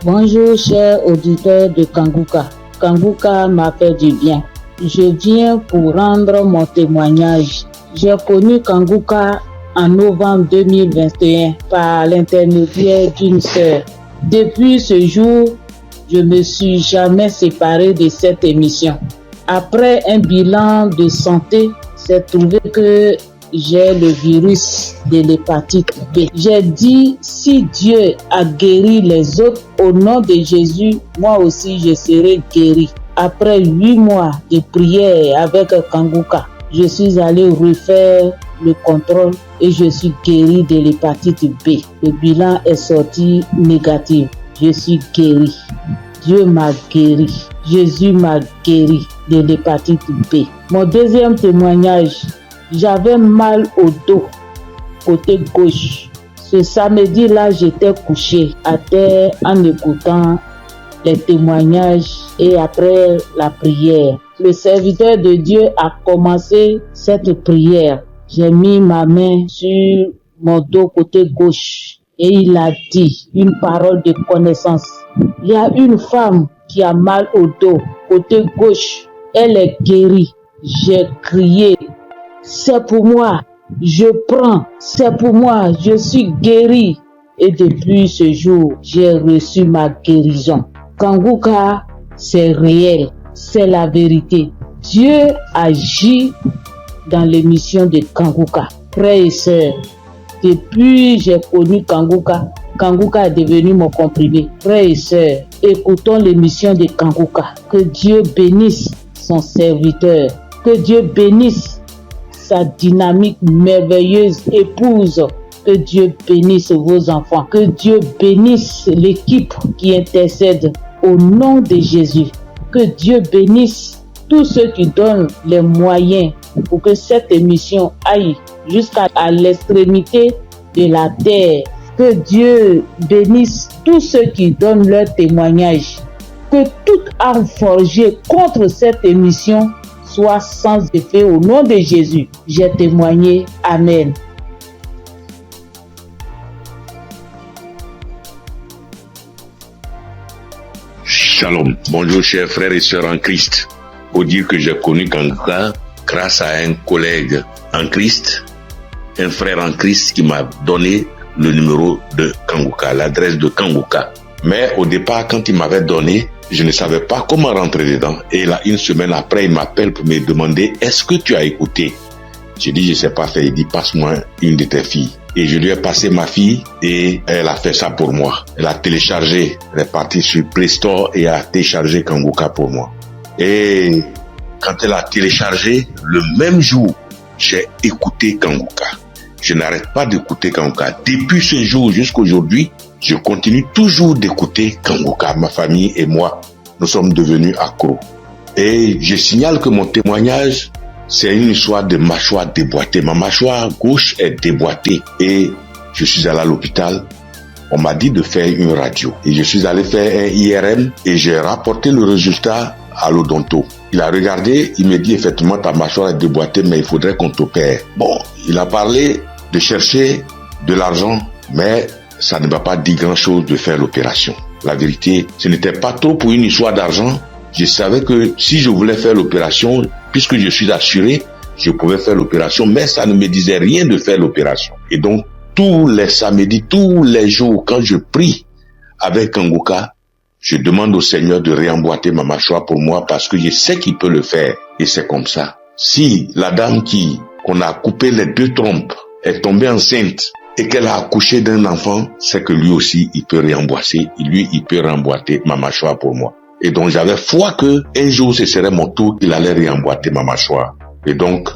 Bonjour chers auditeurs de Kanguka. Kanguka m'a fait du bien. Je viens pour rendre mon témoignage. J'ai connu Kanguka en novembre 2021 par l'intermédiaire d'une sœur. Depuis ce jour, je ne me suis jamais séparé de cette émission. Après un bilan de santé, c'est trouvé que j'ai le virus de l'hépatite B. J'ai dit, si Dieu a guéri les autres, au nom de Jésus, moi aussi je serai guéri. Après 8 mois de prière avec Kanguka, je suis allé refaire le contrôle et je suis guéri de l'hépatite B. Le bilan est sorti négatif. Je suis guéri. Dieu m'a guéri. Jésus m'a guéri de l'hépatite B. Mon deuxième témoignage, j'avais mal au dos, côté gauche. Ce samedi-là, j'étais couché à terre en écoutant les témoignages et après la prière. Le serviteur de Dieu a commencé cette prière. J'ai mis ma main sur mon dos côté gauche et il a dit une parole de connaissance. Il y a une femme qui a mal au dos côté gauche. Elle est guérie. J'ai crié. C'est pour moi, je prends, c'est pour moi, je suis guéri. Et depuis ce jour, j'ai reçu ma guérison. Kanguka, c'est réel, c'est la vérité. Dieu agit dans l'émission de Kanguka. Frères et sœurs, depuis j'ai connu Kanguka, Kanguka est devenu mon comprimé. Frères et sœurs, écoutons l'émission de Kanguka. Que Dieu bénisse son serviteur, que Dieu bénisse sa dynamique merveilleuse épouse. Que Dieu bénisse vos enfants. Que Dieu bénisse l'équipe qui intercède au nom de Jésus. Que Dieu bénisse tous ceux qui donnent les moyens pour que cette émission aille jusqu'à l'extrémité de la terre. Que Dieu bénisse tous ceux qui donnent leur témoignage. Que toute arme forgée contre cette émission soit sans effet au nom de Jésus. J'ai témoigné. Amen.
Shalom. Bonjour chers frères et sœurs en Christ. Pour dire que j'ai connu Kanguka grâce à un collègue en Christ, un frère en Christ qui m'a donné le numéro de Kanguka, l'adresse de Kanguka. Mais au départ, quand il m'avait donné, je ne savais pas comment rentrer dedans. Et là, une semaine après, il m'appelle pour me demander « Est-ce que tu as écouté ?» J'ai dit « Je ne sais pas faire ». Il dit « Passe-moi une de tes filles ». Et je lui ai passé ma fille et elle a fait ça pour moi. Elle a téléchargé, elle est partie sur Play Store et a téléchargé Kanguka pour moi. Et quand elle a téléchargé, le même jour, j'ai écouté Kanguka. Je n'arrête pas d'écouter Kanguka. Depuis ce jour jusqu'à aujourd'hui, je continue toujours d'écouter Kanguka. Ma famille et moi, nous sommes devenus accros. Et je signale que mon témoignage, c'est une histoire de mâchoire déboîtée. Ma mâchoire gauche est déboîtée et je suis allé à l'hôpital. On m'a dit de faire une radio. Et je suis allé faire un IRM et j'ai rapporté le résultat à l'odonto. Il a regardé, il me dit effectivement ta mâchoire est déboîtée mais il faudrait qu'on t'opère. Bon, il a parlé de chercher de l'argent mais ça ne m'a pas dit grand chose de faire l'opération. La vérité, ce n'était pas trop pour une histoire d'argent. Je savais que si je voulais faire l'opération, puisque je suis assuré, je pouvais faire l'opération, mais ça ne me disait rien de faire l'opération. Et donc, tous les samedis, tous les jours, quand je prie avec Kanguka, Je demande au Seigneur de réemboîter ma mâchoire pour moi parce que je sais qu'il peut le faire. Et c'est comme ça. Si la dame qu'on a coupé les 2 trompes est tombée enceinte et qu'elle a accouché d'un enfant, c'est que lui aussi, il peut réemboîter. Il peut réemboîter ma mâchoire pour moi. Et donc, j'avais foi que un jour, ce serait mon tour, il allait réemboîter ma mâchoire. Et donc,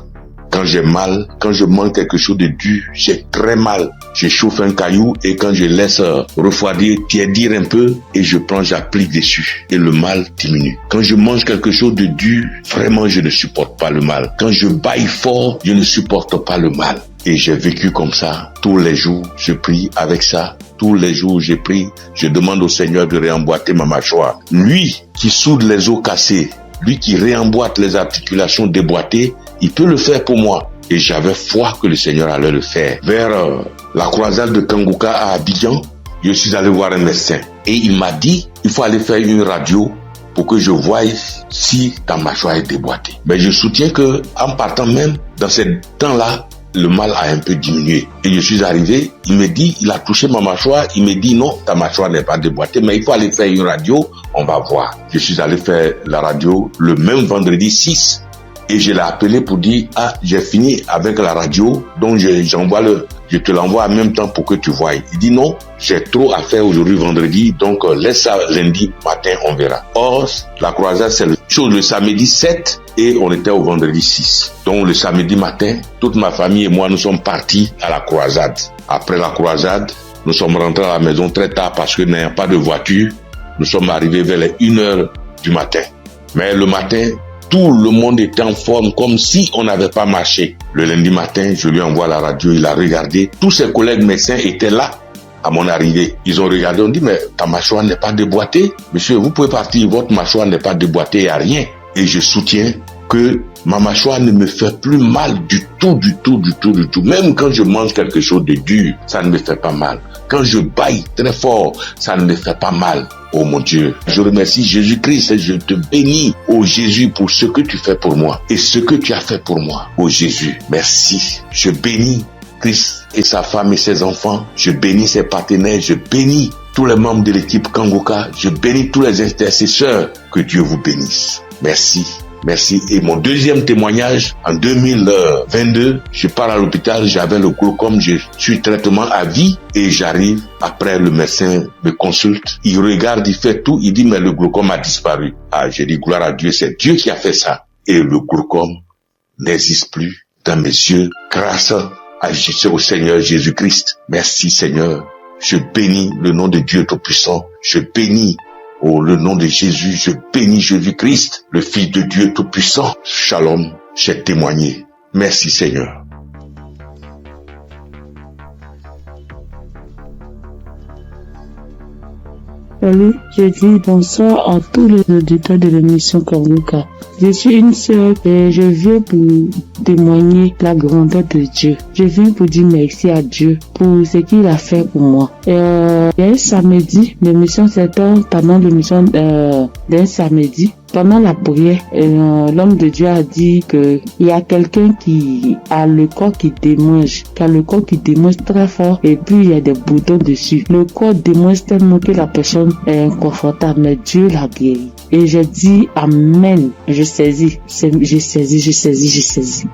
quand j'ai mal, quand je mange quelque chose de dur, j'ai très mal. Je chauffe un caillou et quand je laisse refroidir, tiédir un peu et j'applique dessus et le mal diminue. Quand je mange quelque chose de dur, vraiment je ne supporte pas le mal. Quand je bâille fort, je ne supporte pas le mal. Et j'ai vécu comme ça. Tous les jours, je prie avec ça. Tous les jours, je prie. Je demande au Seigneur de réemboîter ma mâchoire. Lui qui soude les os cassés, lui qui réemboîte les articulations déboîtées, il peut le faire pour moi. Et j'avais foi que le Seigneur allait le faire. Vers la croisade de Kanguka à Abidjan, je suis allé voir un médecin. Et il m'a dit, il faut aller faire une radio pour que je voie si ta mâchoire est déboîtée. Mais je soutiens que en partant même, dans ce temps-là, le mal a un peu diminué. Et je suis arrivé, il me dit, il a touché ma mâchoire, il me dit non, ta mâchoire n'est pas déboîtée, mais il faut aller faire une radio, on va voir. Je suis allé faire la radio le même vendredi 6. Et je l'ai appelé pour dire, j'ai fini avec la radio, donc je te l'envoie en même temps pour que tu voies. Il dit non, j'ai trop à faire aujourd'hui vendredi, donc laisse ça lundi matin, on verra. Or, la croisade, c'est le samedi 7 et on était au vendredi 6. Donc le samedi matin, toute ma famille et moi, nous sommes partis à la croisade. Après la croisade, nous sommes rentrés à la maison très tard parce que n'ayant pas de voiture, nous sommes arrivés vers les 1h du matin. Mais le matin, tout le monde était en forme comme si on n'avait pas marché. Le lundi matin, je lui envoie la radio, il a regardé. Tous ses collègues médecins étaient là à mon arrivée. Ils ont regardé, on dit, mais ta mâchoire n'est pas déboîtée. Monsieur, vous pouvez partir, votre mâchoire n'est pas déboîtée, il n'y a rien. Et je soutiens que ma mâchoire ne me fait plus mal du tout. Même quand je mange quelque chose de dur, ça ne me fait pas mal. Quand je bâille très fort, ça ne me fait pas mal. Oh mon Dieu, je remercie Jésus-Christ et je te bénis, oh Jésus, pour ce que tu fais pour moi et ce que tu as fait pour moi. Oh Jésus, merci. Je bénis Christ et sa femme et ses enfants. Je bénis ses partenaires. Je bénis tous les membres de l'équipe Kanguka. Je bénis tous les intercesseurs. Que Dieu vous bénisse. Merci. Merci. Et mon deuxième témoignage, en 2022, je pars à l'hôpital, j'avais le glaucome, je suis traitement à vie et j'arrive, après le médecin me consulte, il regarde, il fait tout, il dit mais le glaucome a disparu. J'ai dit gloire à Dieu, c'est Dieu qui a fait ça. Et le glaucome n'existe plus dans mes yeux grâce au Seigneur Jésus-Christ. Merci Seigneur. Je bénis le nom de Dieu Tout-Puissant. Je bénis le nom de Jésus, je bénis Jésus-Christ, le Fils de Dieu Tout-Puissant. Shalom, j'ai témoigné. Merci Seigneur.
Salut, je dis bonsoir à tous les auditeurs de l'émission Kanguka. Je suis une sœur et je viens pour témoigner la grandeur de Dieu. Je viens pour dire merci à Dieu pour ce qu'il a fait pour moi. Il y a un samedi, l'émission s'étend pendant l'émission d'un samedi. Pendant la prière, l'homme de Dieu a dit que il y a quelqu'un qui a le corps qui démange, très fort et puis il y a des boutons dessus. Le corps démange tellement que la personne est inconfortable, mais Dieu l'a guéri. Et j'ai dit amen. Je saisis.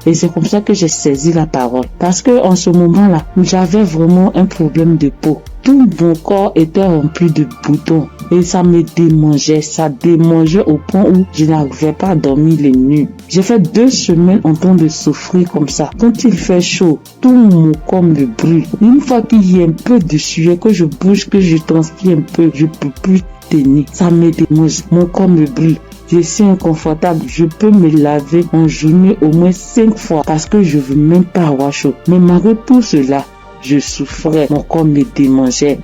Et c'est comme ça que j'ai saisi la parole. Parce que en ce moment-là, j'avais vraiment un problème de peau. Tout mon corps était rempli de boutons et ça me démangeait. Ça démangeait au point où je n'arrivais pas à dormir les nuits. J'ai fait 2 semaines en train de souffrir comme ça. Quand il fait chaud, tout mon corps me brûle. Une fois qu'il y a un peu de sueur, que je bouge, que je transpire un peu, je peux plus tenir. Ça me démange. Mon corps me brûle. Je suis inconfortable. Je peux me laver en journée au moins 5 fois parce que je veux même pas avoir chaud. Mais malgré tout cela, je souffrais, mon corps me démangeait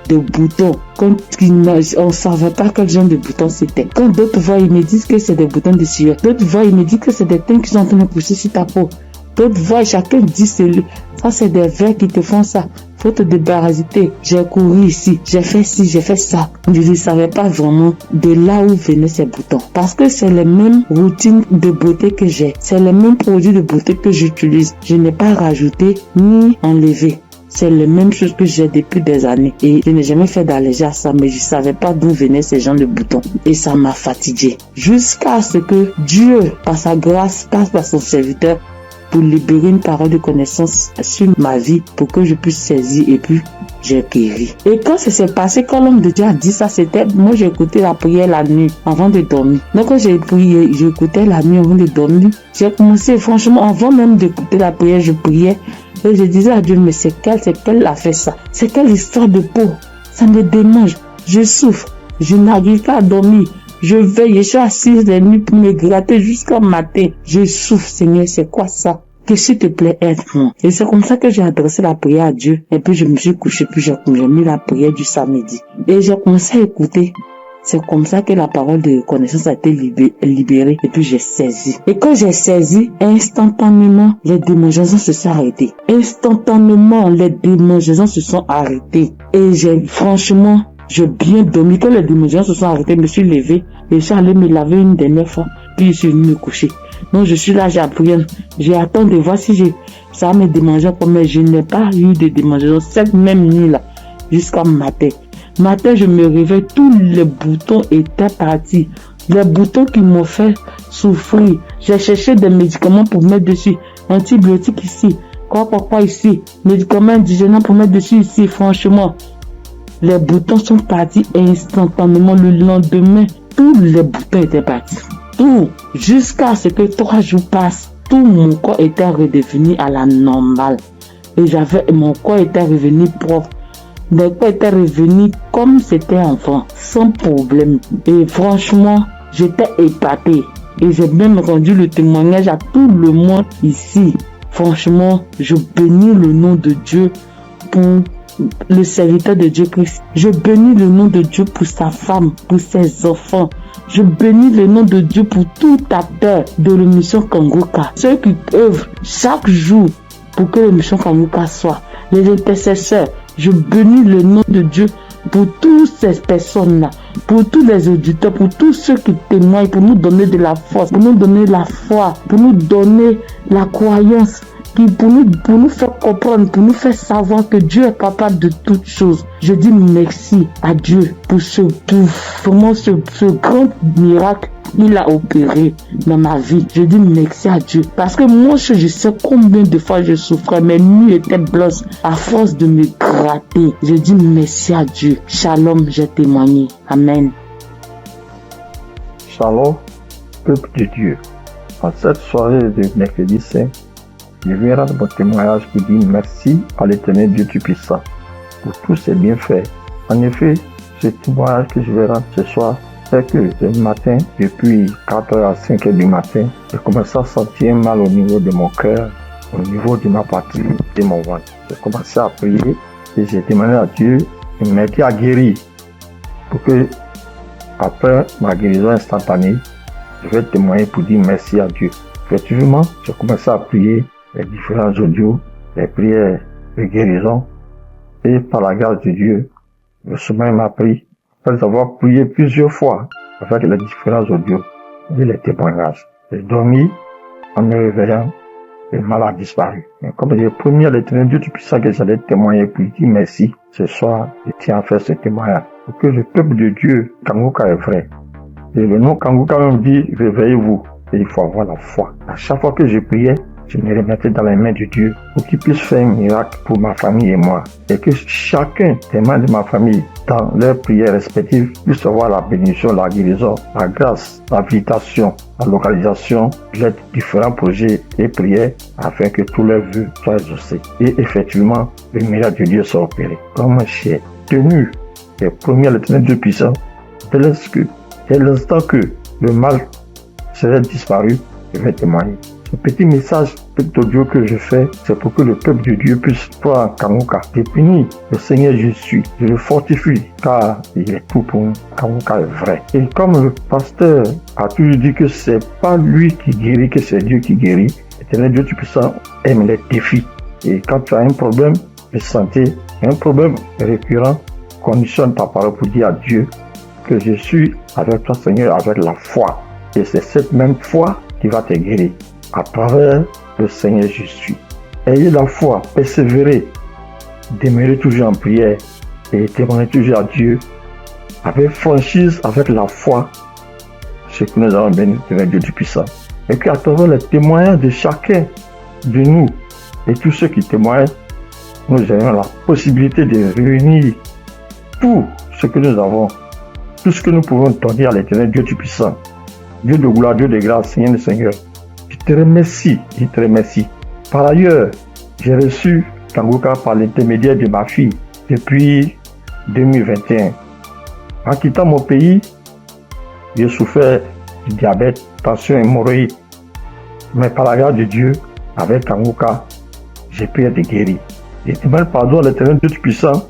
de boutons. Quand on ne savait pas quel genre de boutons c'était. Quand d'autres voient, ils me disent que c'est des boutons de sueur. D'autres voient, ils me disent que c'est des teintes qui sont en train de pousser sur ta peau. D'autres voient, chacun dit ça c'est des vers qui te font ça. Faut te débarrasser. J'ai couru ici, j'ai fait ci, j'ai fait ça. Je ne savais pas vraiment de là où venaient ces boutons. Parce que c'est les mêmes routines de beauté que j'ai. C'est les mêmes produits de beauté que j'utilise. Je n'ai pas rajouté ni enlevé. C'est la même chose que j'ai depuis des années. Et je n'ai jamais fait d'allergie à ça, mais je savais pas d'où venaient ces gens de boutons. Et ça m'a fatigué. Jusqu'à ce que Dieu, par sa grâce, passe par son serviteur pour libérer une parole de connaissance sur ma vie pour que je puisse saisir et puis j'ai guéri. Et quand ça s'est passé, quand l'homme de Dieu a dit ça, c'était, moi j'ai écouté la prière la nuit avant de dormir. Donc quand j'ai prié, j'écoutais la nuit avant de dormir. J'ai commencé, franchement, avant même d'écouter la prière, je priais. Et je disais à Dieu, mais c'est quelle a fait ça? C'est quelle histoire de peau? Ça me démange. Je souffre. Je n'arrive pas à dormir. Je veille, je suis assise les nuits pour me gratter jusqu'au matin. Je souffre, Seigneur, c'est quoi ça? Que s'il te plaît, aide-moi. Et c'est comme ça que j'ai adressé la prière à Dieu. Et puis je me suis couché, puis j'ai mis la prière du samedi. Et j'ai commencé à écouter. C'est comme ça que la parole de connaissance a été libérée. Et puis j'ai saisi. Et quand j'ai saisi, instantanément, les démangeaisons se sont arrêtées. Instantanément, les démangeaisons se sont arrêtées. Et franchement, j'ai bien dormi. Quand les démangeaisons se sont arrêtées, je me suis levé. Et je suis allé me laver une dernière fois. Puis je suis venu me coucher. Donc je suis là, j'ai appris. J'ai attendu de voir si ça va me démanger. Mais je n'ai pas eu de démangeaison cette même nuit-là. Jusqu'à matin. Matin, je me réveille, tous les boutons étaient partis. Les boutons qui m'ont fait souffrir. J'ai cherché des médicaments pour mettre dessus. Antibiotiques ici. Quoi ici. Médicaments indigènes pour mettre dessus ici. Franchement, les boutons sont partis instantanément. Le lendemain, tous les boutons étaient partis. Tout. Jusqu'à ce que 3 jours passent. Tout mon corps était redevenu à la normale. Et mon corps était revenu propre. Mon corps était revenu comme c'était enfant, sans problème. Et franchement, j'étais épatée. Et j'ai même rendu le témoignage à tout le monde ici. Franchement, je bénis le nom de Dieu pour le serviteur de Dieu Christ. Je bénis le nom de Dieu pour sa femme, pour ses enfants. Je bénis le nom de Dieu pour tout acteur de l'émission Kangoka. Ceux qui œuvrent chaque jour pour que l'émission Kangoka soit. Les intercesseurs. Je bénis le nom de Dieu pour toutes ces personnes-là, pour tous les auditeurs, pour tous ceux qui témoignent, pour nous donner de la force, pour nous donner la foi, pour nous donner la croyance, pour nous faire comprendre, pour nous faire savoir que Dieu est capable de toutes choses. Je dis merci à Dieu pour ce grand miracle qu'il a opéré dans ma vie. Je dis merci à Dieu. Parce que moi, je sais combien de fois je souffrais. Mes nuits étaient blanches à force de me gratter. Je dis merci à Dieu. Shalom, j'ai témoigné. Amen.
Shalom, peuple de Dieu. En cette soirée de mercredi saint, je viens rendre mon témoignage pour dire merci à l'Éternel Dieu Tout-Puissant pour tous ses bienfaits. En effet, ce témoignage que je vais rendre ce soir, c'est que ce matin, depuis 4h à 5h du matin, j'ai commencé à sentir mal au niveau de mon cœur, au niveau de ma partie, de mon ventre. J'ai commencé à prier et j'ai demandé à Dieu de m'aider à guérir pour que, après ma guérison instantanée, je vais témoigner pour dire merci à Dieu. Effectivement, j'ai commencé à prier les différents audios, les prières de guérison, et par la grâce de Dieu, le sommeil m'a pris. Après avoir prié plusieurs fois avec les différents audios et les témoignages, j'ai dormi en me réveillant, le mal a disparu. Mais comme j'ai promis à l'Éternel Dieu Tout-Puissant que j'allais témoigner pour lui dire merci, ce soir, je tiens à faire ce témoignage pour que le peuple de Dieu, Kangoka est vrai. Et le nom Kangoka même dit, réveillez-vous. Et il faut avoir la foi. À chaque fois que je priais, je me remettais dans les mains de Dieu pour qu'il puisse faire un miracle pour ma famille et moi. Et que chacun des membres de ma famille, dans leurs prières respectives, puisse avoir la bénédiction, la guérison, la grâce, l'habilitation, la localisation, les différents projets et prières afin que tous leurs vœux soient exaucés. Et effectivement, le miracle de Dieu soit opéré. Comme j'ai tenu et promis à l'Éternel Dieu puissant, dès l'instant que le mal serait disparu, je vais témoigner. Ce petit message, petit audio que je fais, c'est pour que le peuple de Dieu puisse croire en Kangoka. Je bénis le Seigneur Jésus, je le fortifie, car il est tout pour nous. Kangoka est vrai. Et comme le pasteur a toujours dit que c'est pas lui qui guérit, que c'est Dieu qui guérit, l'Éternel Dieu Tout-Puissant aime les défis. Et quand tu as un problème de santé, un problème récurrent, conditionne ta parole pour dire à Dieu que je suis avec toi, Seigneur, avec la foi. Et c'est cette même foi qui va te guérir. À travers le Seigneur Jésus. Ayez la foi, persévérez. demeurer toujours en prière et témoigner toujours à Dieu avec franchise, avec la foi, ce que nous avons béni devant Dieu du puissant. Et qu'à travers les témoignages de chacun de nous et tous ceux qui témoignent, nous ayons la possibilité de réunir tout ce que nous avons, tout ce que nous pouvons donner à l'Éternel Dieu du puissant. Dieu de gloire, Dieu de grâce, Seigneur le Seigneur. Je te remercie. Par ailleurs, j'ai reçu Kanguka par l'intermédiaire de ma fille depuis 2021. En quittant mon pays, j'ai souffert du diabète, tension et hémorroïde. Mais par la grâce de Dieu, avec Kanguka, j'ai pu être guéri. Je demande pardon à l'Éternel Dieu puissant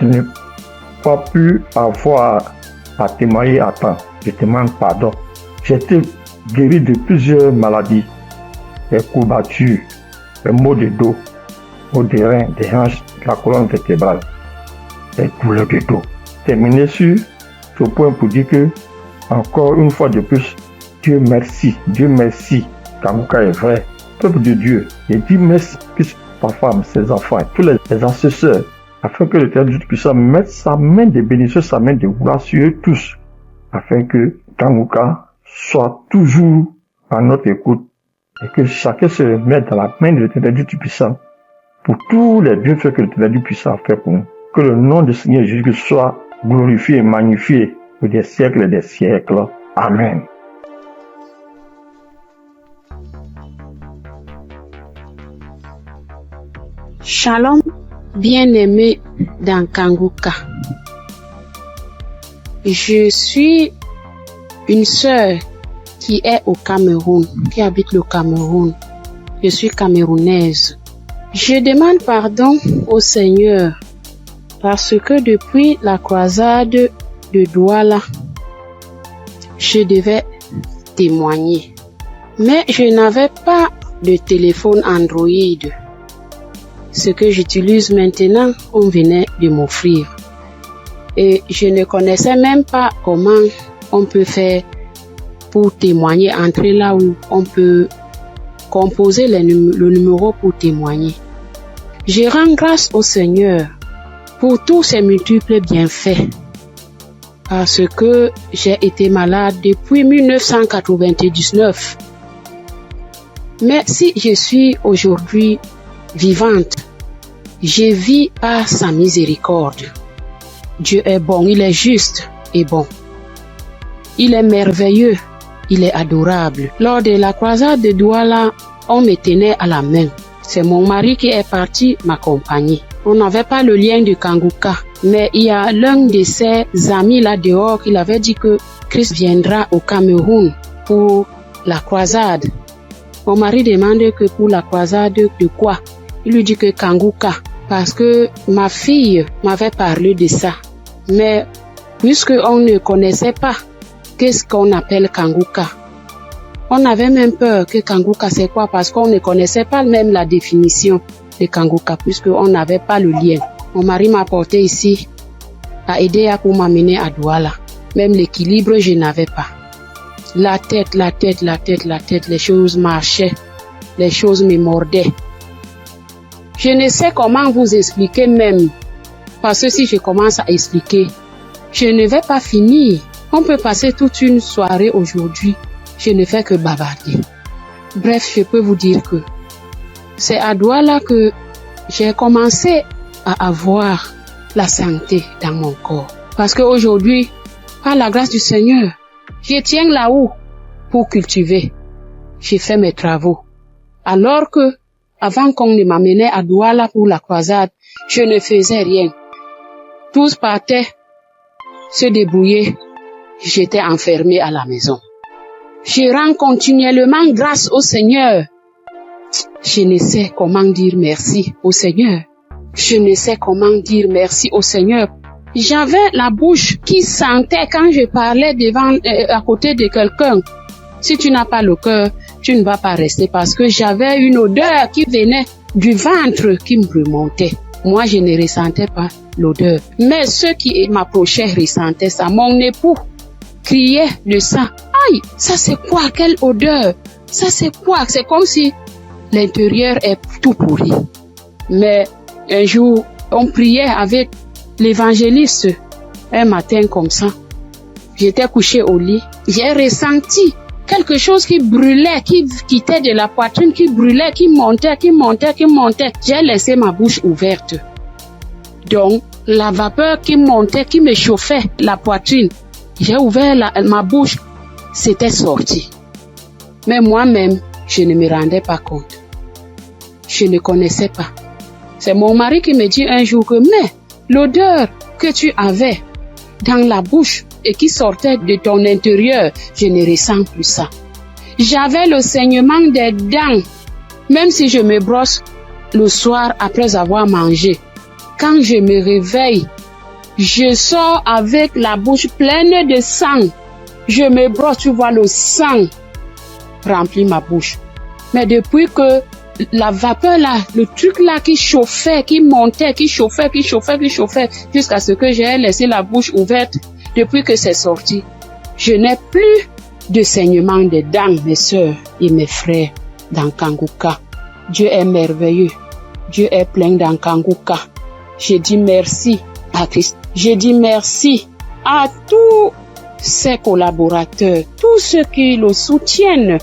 de ne pas pu avoir à témoigner à temps. Je demande pardon. J'ai été guéri de plusieurs maladies, des courbatures, des maux de dos, maux des reins, des hanches, de la colonne vertébrale, des douleurs de dos. Terminé sur ce point pour dire que, encore une fois de plus, Dieu merci, Kanguka est vrai, peuple de Dieu, et dit merci sa femme, ses enfants, et tous les assesseurs, afin que l'Éternel Dieu puissant mette sa main de bénédiction, sa main de gloire sur eux tous, afin que Kanguka soit toujours à notre écoute, et que chacun se mette dans la main de l'Éternel Dieu puissant, pour tous les bienfaits que l'Éternel Dieu puissant a fait pour nous. Que le nom du Seigneur Jésus soit glorifié et magnifié pour des siècles et des siècles. Amen.
Shalom, bien-aimé dans Kanguka. Je suis une sœur qui est au Cameroun, qui habite le Cameroun. Je suis camerounaise. Je demande pardon au Seigneur parce que depuis la croisade de Douala, je devais témoigner. Mais je n'avais pas de téléphone Android. Ce que j'utilise maintenant, on venait de m'offrir. Et je ne connaissais même pas comment on peut faire pour témoigner, entrer là où on peut composer le numéro pour témoigner. Je rends grâce au Seigneur pour tous ses multiples bienfaits. Parce que j'ai été malade depuis 1999. Mais si je suis aujourd'hui vivante, je vis par sa miséricorde. Dieu est bon, il est juste et bon. Il est merveilleux, il est adorable. Lors de la croisade de Douala, on me tenait à la main. C'est mon mari qui est parti m'accompagner. On n'avait pas le lien de Kanguka, mais il y a l'un de ses amis là dehors qui avait dit que Christ viendra au Cameroun pour la croisade. Mon mari demande que pour la croisade de quoi? Il lui dit que Kanguka, parce que ma fille m'avait parlé de ça. Mais puisque on ne connaissait pas qu'est-ce qu'on appelle Kanguka, on avait même peur que Kanguka c'est quoi, parce qu'on ne connaissait pas même la définition de Kanguka, puisqu'on n'avait pas le lien. Mon mari m'a porté ici, a aidé pour m'amener à Douala. Même l'équilibre, je n'avais pas. La tête, les choses marchaient, les choses me mordaient. Je ne sais comment vous expliquer même, parce que si je commence à expliquer, je ne vais pas finir. On peut passer toute une soirée aujourd'hui, je ne fais que bavarder. Bref, je peux vous dire que c'est à Douala que j'ai commencé à avoir la santé dans mon corps. Parce qu'aujourd'hui, par la grâce du Seigneur, je tiens là-haut pour cultiver. J'ai fait mes travaux. Alors que, avant qu'on ne m'amenait à Douala pour la croisade, je ne faisais rien. Tous partaient se débrouiller. J'étais enfermée à la maison. Je rends continuellement grâce au Seigneur. Je ne sais comment dire merci au Seigneur. Je ne sais comment dire merci au Seigneur. J'avais la bouche qui sentait quand je parlais à côté de quelqu'un. Si tu n'as pas le cœur, tu ne vas pas rester, parce que j'avais une odeur qui venait du ventre qui me remontait. Moi, je ne ressentais pas l'odeur. Mais ceux qui m'approchaient ressentaient ça. Mon époux criait de ça. Aïe, ça c'est quoi? Quelle odeur? Ça c'est quoi? C'est comme si l'intérieur est tout pourri. Mais Un jour, on priait avec l'évangéliste. Un matin comme ça, j'étais couchée au lit. J'ai ressenti quelque chose qui brûlait, qui quittait de la poitrine, qui brûlait, qui montait. J'ai laissé ma bouche ouverte. Donc, la vapeur qui montait, qui me chauffait la poitrine, j'ai ouvert ma bouche, c'était sorti. Mais moi-même, je ne me rendais pas compte. Je ne connaissais pas. C'est mon mari qui me dit un jour que, mais l'odeur que tu avais dans la bouche et qui sortait de ton intérieur, je ne ressens plus ça. J'avais le saignement des dents, même si je me brosse le soir après avoir mangé. Quand je me réveille, je sors avec la bouche pleine de sang. Je me brosse, tu vois, le sang remplit ma bouche. Mais depuis que la vapeur là, le truc là qui chauffait, qui montait, qui chauffait, jusqu'à ce que j'ai laissé la bouche ouverte, depuis que c'est sorti, je n'ai plus de saignement de dents, mes soeurs et mes frères dans Kanguka. Dieu est merveilleux. Dieu est plein dans Kanguka. Je dis merci à Christ. Je dis merci à tous ses collaborateurs, tous ceux qui le soutiennent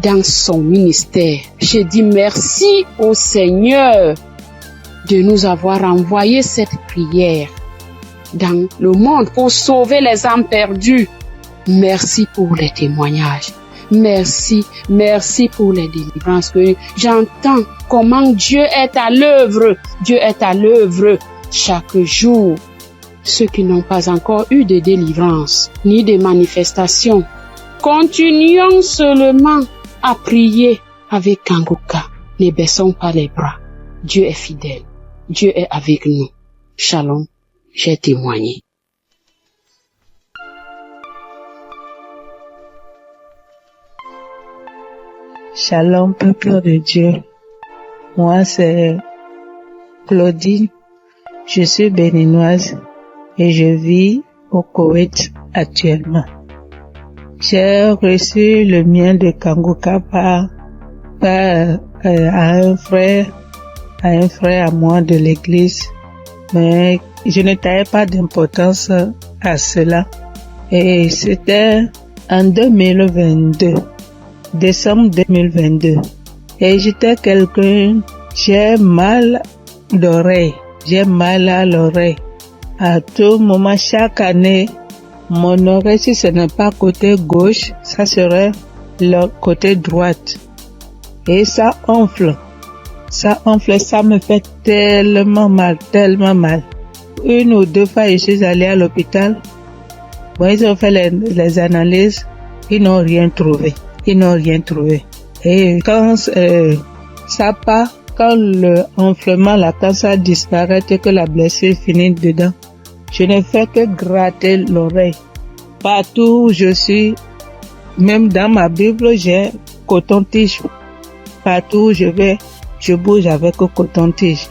dans son ministère. Je dis merci au Seigneur de nous avoir envoyé cette prière dans le monde pour sauver les âmes perdues. Merci pour les témoignages. Merci pour les délivrances que j'entends comment Dieu est à l'œuvre. Dieu est à l'œuvre chaque jour. Ceux qui n'ont pas encore eu de délivrance ni de manifestation, continuons seulement à prier avec Kanguka. Ne baissons pas les bras. Dieu est fidèle. Dieu est avec nous. Shalom, j'ai témoigné.
Shalom, peuple de Dieu. Moi, c'est Claudine. Je suis béninoise et je vis au Koweït actuellement. J'ai reçu le mien de Kanguka par un frère à moi de l'église, mais je ne taillais pas d'importance à cela. Et c'était en 2022. Décembre 2022. Et j'étais quelqu'un, j'ai mal d'oreille. J'ai mal à l'oreille. À tout moment, chaque année, mon oreille, si ce n'est pas côté gauche, ça serait le côté droite. Et ça enfle. Ça me fait tellement mal. Une ou deux fois, je suis allée à l'hôpital. Bon, ils ont fait les analyses. Ils n'ont rien trouvé. Et quand ça part, quand le enflement, quand ça disparaît et que la blessure finit dedans, je ne fais que gratter l'oreille. Partout où je suis, même dans ma Bible, j'ai coton-tige. Partout où je vais, je bouge avec le coton-tige.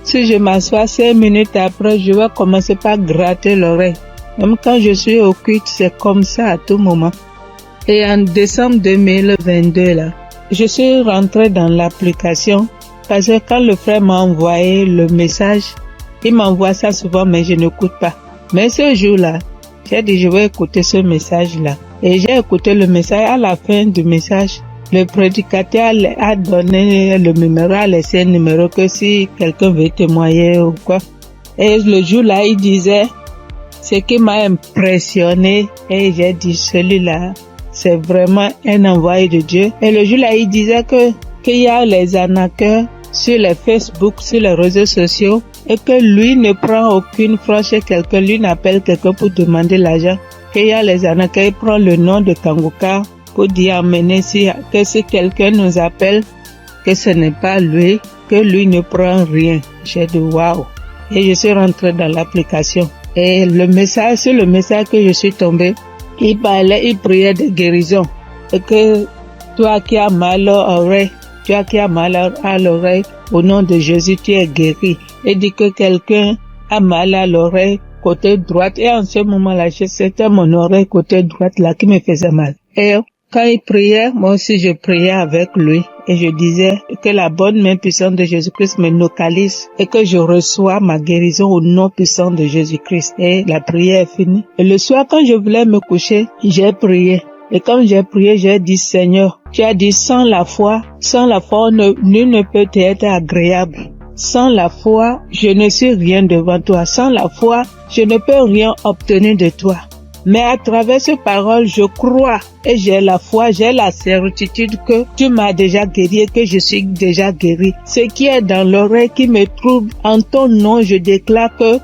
Si je m'assois 5 minutes après, je vais commencer par gratter l'oreille. Même quand je suis au culte, c'est comme ça à tout moment. Et en décembre 2022, là, je suis rentrée dans l'application parce que quand le frère m'a envoyé le message, il m'envoie ça souvent, mais je n'écoute pas. Mais ce jour-là, j'ai dit, je vais écouter ce message-là. Et j'ai écouté le message. À la fin du message, le prédicateur a donné le numéro, a laissé un numéro que si quelqu'un veut témoigner ou quoi. Et le jour-là, il disait, ce qui m'a impressionné, et j'ai dit, celui-là, c'est vraiment un envoyé de Dieu. Et le jour-là, il disait qu'il y a les arnaqueurs sur les Facebook, sur les réseaux sociaux, et que lui ne prend aucune franche chez quelqu'un, lui n'appelle quelqu'un pour demander l'argent. Qu'il y a les arnaqueurs, il prend le nom de Kanguka pour dire amener que si quelqu'un nous appelle, que ce n'est pas lui, que lui ne prend rien. J'ai dit waouh. Et je suis rentrée dans l'application. Et sur le message que je suis tombée, il priait de guérison. Et que toi qui as mal à l'oreille, au nom de Jésus, tu es guéri. Et dit que quelqu'un a mal à l'oreille, côté droite. Et en ce moment-là, c'était mon oreille côté droite là qui me faisait mal. Et quand il priait, moi aussi je priais avec lui. et je disais que la bonne main puissante de Jésus-Christ me localise et que je reçois ma guérison au nom puissant de Jésus-Christ. Et la prière est finie. Et le soir, quand je voulais me coucher, j'ai prié. Et comme j'ai prié, j'ai dit, Seigneur, tu as dit, sans la foi, nul ne peut être agréable. Sans la foi, je ne suis rien devant toi. Sans la foi, je ne peux rien obtenir de toi. Mais à travers ces paroles, je crois et j'ai la foi, j'ai la certitude que tu m'as déjà guéri et que je suis déjà guéri. Ce qui est dans l'oreille qui me trouble, en ton nom, je déclare que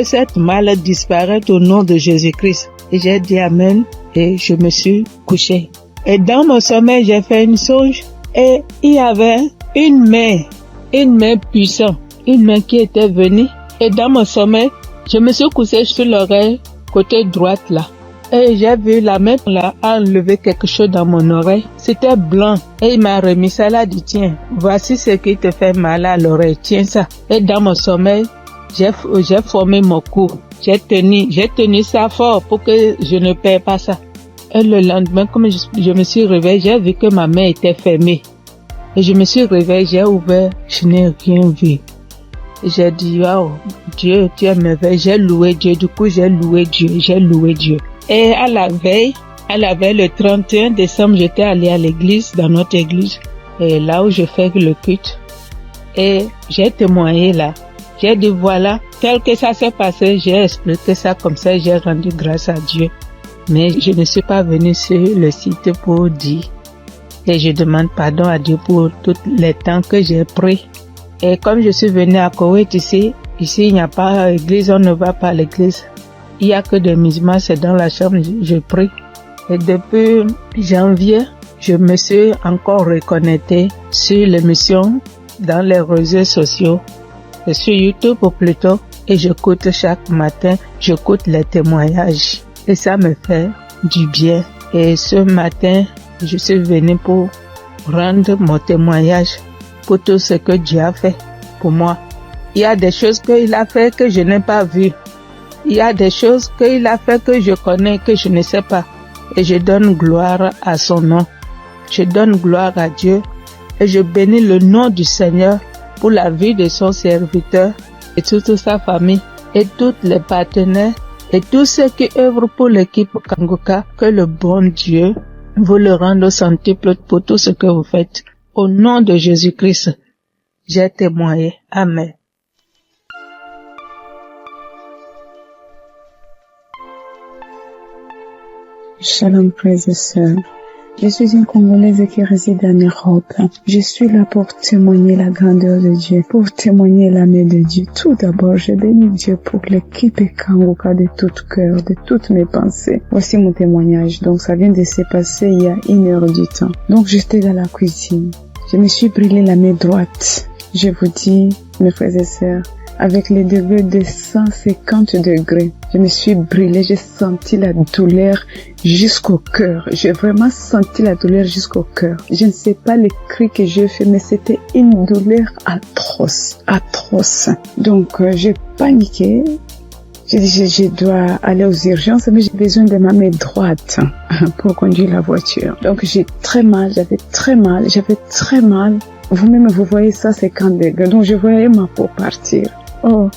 cette maladie disparaît au nom de Jésus-Christ. Et j'ai dit Amen et je me suis couché. Et dans mon sommeil, j'ai fait une songe et il y avait une main puissante, une main qui était venue. Et dans mon sommeil, je me suis couché sur l'oreille côté droite là. Et j'ai vu la main là enlever quelque chose dans mon oreille. C'était blanc. Et il m'a remis ça là, dit tiens, voici ce qui te fait mal à l'oreille, tiens ça. Et dans mon sommeil, j'ai formé mon cou. J'ai tenu ça fort pour que je ne perds pas ça. Et le lendemain, comme je me suis réveillée, j'ai vu que ma main était fermée. Et je me suis réveillée, j'ai ouvert, je n'ai rien vu. J'ai dit, wow, Dieu, tu es merveilleux. J'ai loué Dieu. Du coup, j'ai loué Dieu. Et à la veille, le 31 décembre, j'étais allée à l'église, dans notre église, et là où je fais le culte. Et j'ai témoigné là. J'ai dit, voilà, tel que ça s'est passé, j'ai expliqué ça comme ça, j'ai rendu grâce à Dieu. Mais je ne suis pas venue sur le site pour dire. Et je demande pardon à Dieu pour tous les temps que j'ai pris. Et comme je suis venue à Koweït ici il n'y a pas d'église, on ne va pas à l'église. Il n'y a que des musulmans, c'est dans la chambre, je prie. Et depuis janvier, je me suis encore reconnectée sur l'émission dans les réseaux sociaux, et sur YouTube plutôt, et j'écoute chaque matin, j'écoute les témoignages. Et ça me fait du bien. Et ce matin, je suis venue pour rendre mon témoignage pour tout ce que Dieu a fait pour moi. Il y a des choses qu'il a fait que je n'ai pas vues. Il y a des choses qu'il a fait que je connais, que je ne sais pas. Et je donne gloire à son nom. Je donne gloire à Dieu. Et je bénis le nom du Seigneur pour la vie de son serviteur et toute sa famille et tous les partenaires et tous ceux qui œuvrent pour l'équipe Kanguka. Que le bon Dieu vous le rende au centuple pour tout ce que vous faites. Au nom de Jésus-Christ, j'ai témoigné. Amen.
Shalom, frères et sœurs. Je suis une Congolaise qui réside en Europe. Je suis là pour témoigner la grandeur de Dieu, pour témoigner la main de Dieu. Tout d'abord, je bénis Dieu pour l'équipe Kanguka de tout cœur, de toutes mes pensées. Voici mon témoignage. Donc, ça vient de se passer il y a 1 heure du temps. Donc, j'étais dans la cuisine. Je me suis brûlé la main droite. Je vous dis, mes frères et sœurs, avec les degrés de 150 degrés, je me suis brûlée, j'ai senti la douleur jusqu'au cœur. J'ai vraiment senti la douleur jusqu'au cœur. Je ne sais pas les cris que j'ai fait, mais c'était une douleur atroce. Donc, j'ai paniqué. J'ai dit, je dois aller aux urgences, mais j'ai besoin de ma main droite pour conduire la voiture. Donc, j'avais très mal. Vous-même, vous voyez ça, 50 degrés. Donc, je voyais ma peau partir. Oh,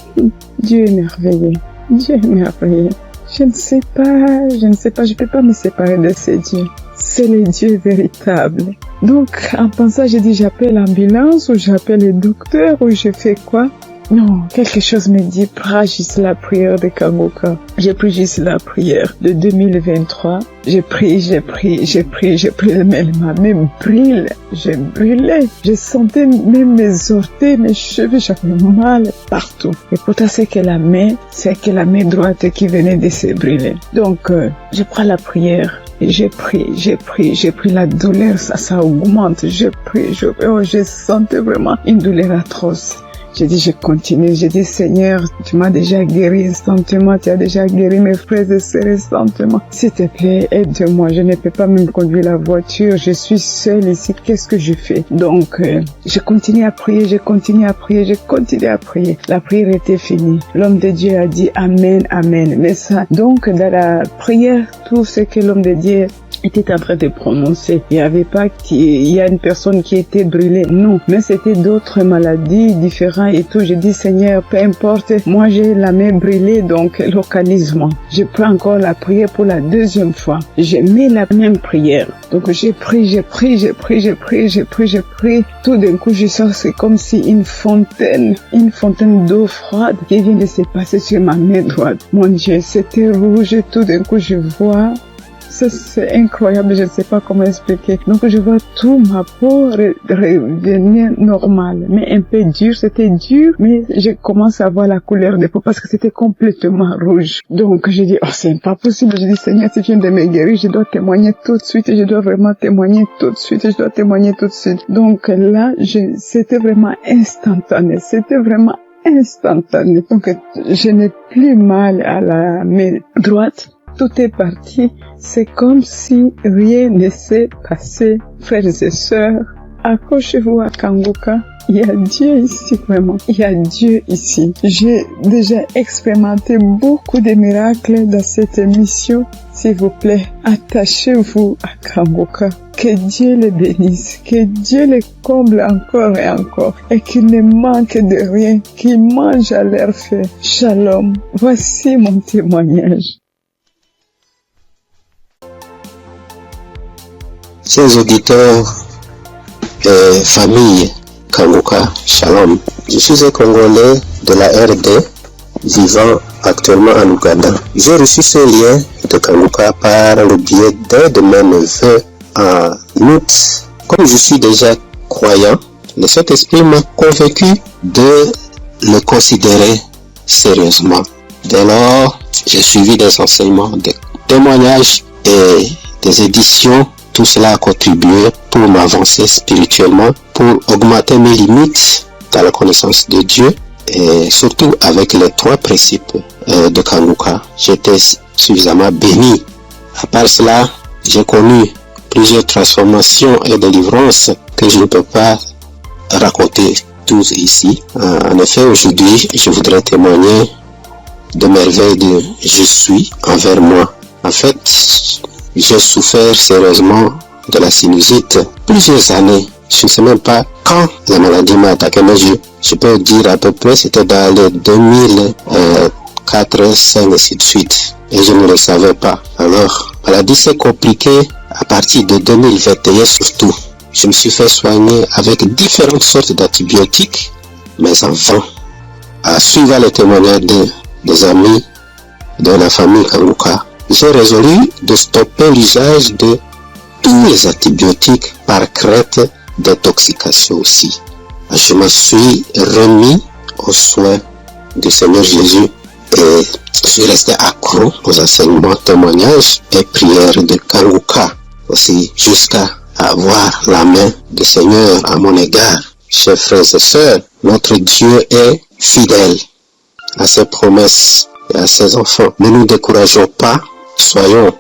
Dieu est merveilleux. Je ne sais pas, je peux pas me séparer de ce Dieu. C'est le Dieu véritable. Donc, en pensant, j'ai dit, j'appelle l'ambulance ou j'appelle le docteur ou je fais quoi? Non, quelque chose me dit, prends juste la prière de Kanguka. J'ai pris juste la prière de 2023. J'ai pris, mais ma main brûle. Je brûlais. Je sentais même mes orteils, mes cheveux, j'avais mal partout. Et pourtant, c'est que la main droite qui venait de se brûler. Donc, je prends la prière. Et j'ai pris la douleur, ça augmente. Je sentais vraiment une douleur atroce. J'ai dit, je continue. J'ai dit, Seigneur, tu m'as déjà guéri instantanément. Tu as déjà guéri mes frères et sœurs instantanément. S'il te plaît, aide-moi. Je ne peux pas même conduire la voiture. Je suis seule ici. Qu'est-ce que je fais? Donc, je continue à prier. La prière était finie. L'homme de Dieu a dit Amen, Amen. Mais ça, donc, dans la prière, tout ce que l'homme de Dieu
était en train de prononcer. Il n'y avait pas qu'il y a une personne qui était brûlée. Non, mais c'était d'autres maladies différentes et tout. J'ai dit, Seigneur, peu importe, moi j'ai la main brûlée, donc localise-moi. Je prends encore la prière pour la deuxième fois. Je mets la même prière. Donc j'ai pris. Tout d'un coup, je sens, c'est comme si une fontaine d'eau froide qui vient de se passer sur ma main droite. Mon Dieu, c'était rouge. Tout d'un coup, je vois. Ça, c'est incroyable, je ne sais pas comment expliquer. Donc, je vois tout ma peau revenir normale. Mais un peu dur, c'était dur, mais je commence à voir la couleur de peau parce que c'était complètement rouge. Donc, je dis, oh, c'est pas possible. Je dis, Seigneur, si tu viens de me guérir, je dois témoigner tout de suite. Je dois vraiment témoigner tout de suite. Je dois témoigner tout de suite. Donc, là, c'était vraiment instantané. Donc, je n'ai plus mal à la main droite. Tout est parti. C'est comme si rien ne s'est passé. Frères et sœurs, accrochez-vous à Kanguka. Il y a Dieu ici, vraiment. Il y a Dieu ici. J'ai déjà expérimenté beaucoup de miracles dans cette émission. S'il vous plaît, attachez-vous à Kanguka. Que Dieu les bénisse, que Dieu les comble encore et encore, et qu'il ne manque de rien, qu'il mange à leur faim. Shalom. Voici mon témoignage.
Chers auditeurs et famille Kanguka, Shalom. Je suis un Congolais de la RD vivant actuellement en Ouganda. J'ai reçu ce lien de Kanguka par le biais d'un de mes neveux en août. Comme je suis déjà croyant, le Saint-Esprit m'a convaincu de le considérer sérieusement. Dès lors, j'ai suivi des enseignements, des témoignages et des éditions. Tout cela a contribué pour m'avancer spirituellement, pour augmenter mes limites dans la connaissance de Dieu et surtout avec les 3 principes de Kanguka. J'étais suffisamment béni. À part cela, j'ai connu plusieurs transformations et délivrances que je ne peux pas raconter tous ici. En effet, aujourd'hui, je voudrais témoigner de merveilles de je suis envers moi. En fait, j'ai souffert sérieusement de la sinusite plusieurs années. Je ne sais même pas quand la maladie m'a attaqué, mais je peux dire à peu près c'était dans les 2004, 2005 et ainsi de suite. Et je ne le savais pas. Alors, la maladie s'est compliquée à partir de 2021 surtout. Je me suis fait soigner avec différentes sortes d'antibiotiques, mais en vain. À suivre les témoignages des amis de la famille Kanguka, j'ai résolu de stopper l'usage de tous les antibiotiques par crainte d'intoxication aussi. Je me suis remis aux soins du Seigneur Jésus et je suis resté accro aux enseignements, témoignages et prières de Kanguka aussi jusqu'à avoir la main du Seigneur à mon égard. Chers frères et sœurs, notre Dieu est fidèle à ses promesses et à ses enfants. Ne nous décourageons pas. Soyons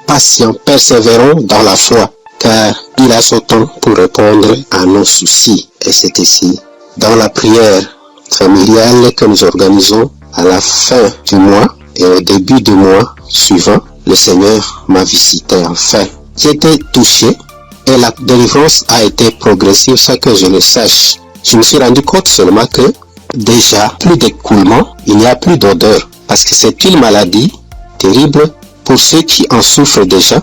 patients, persévérons dans la foi, car il a son temps pour répondre à nos soucis. Et c'est ici, dans la prière familiale que nous organisons à la fin du mois et au début du mois suivant, le Seigneur m'a visité enfin. J'ai été touché et la délivrance a été progressive sans que je le sache. Je me suis rendu compte seulement que déjà, plus d'écoulement, il n'y a plus d'odeur, parce que c'est une maladie terrible pour ceux qui en souffrent déjà,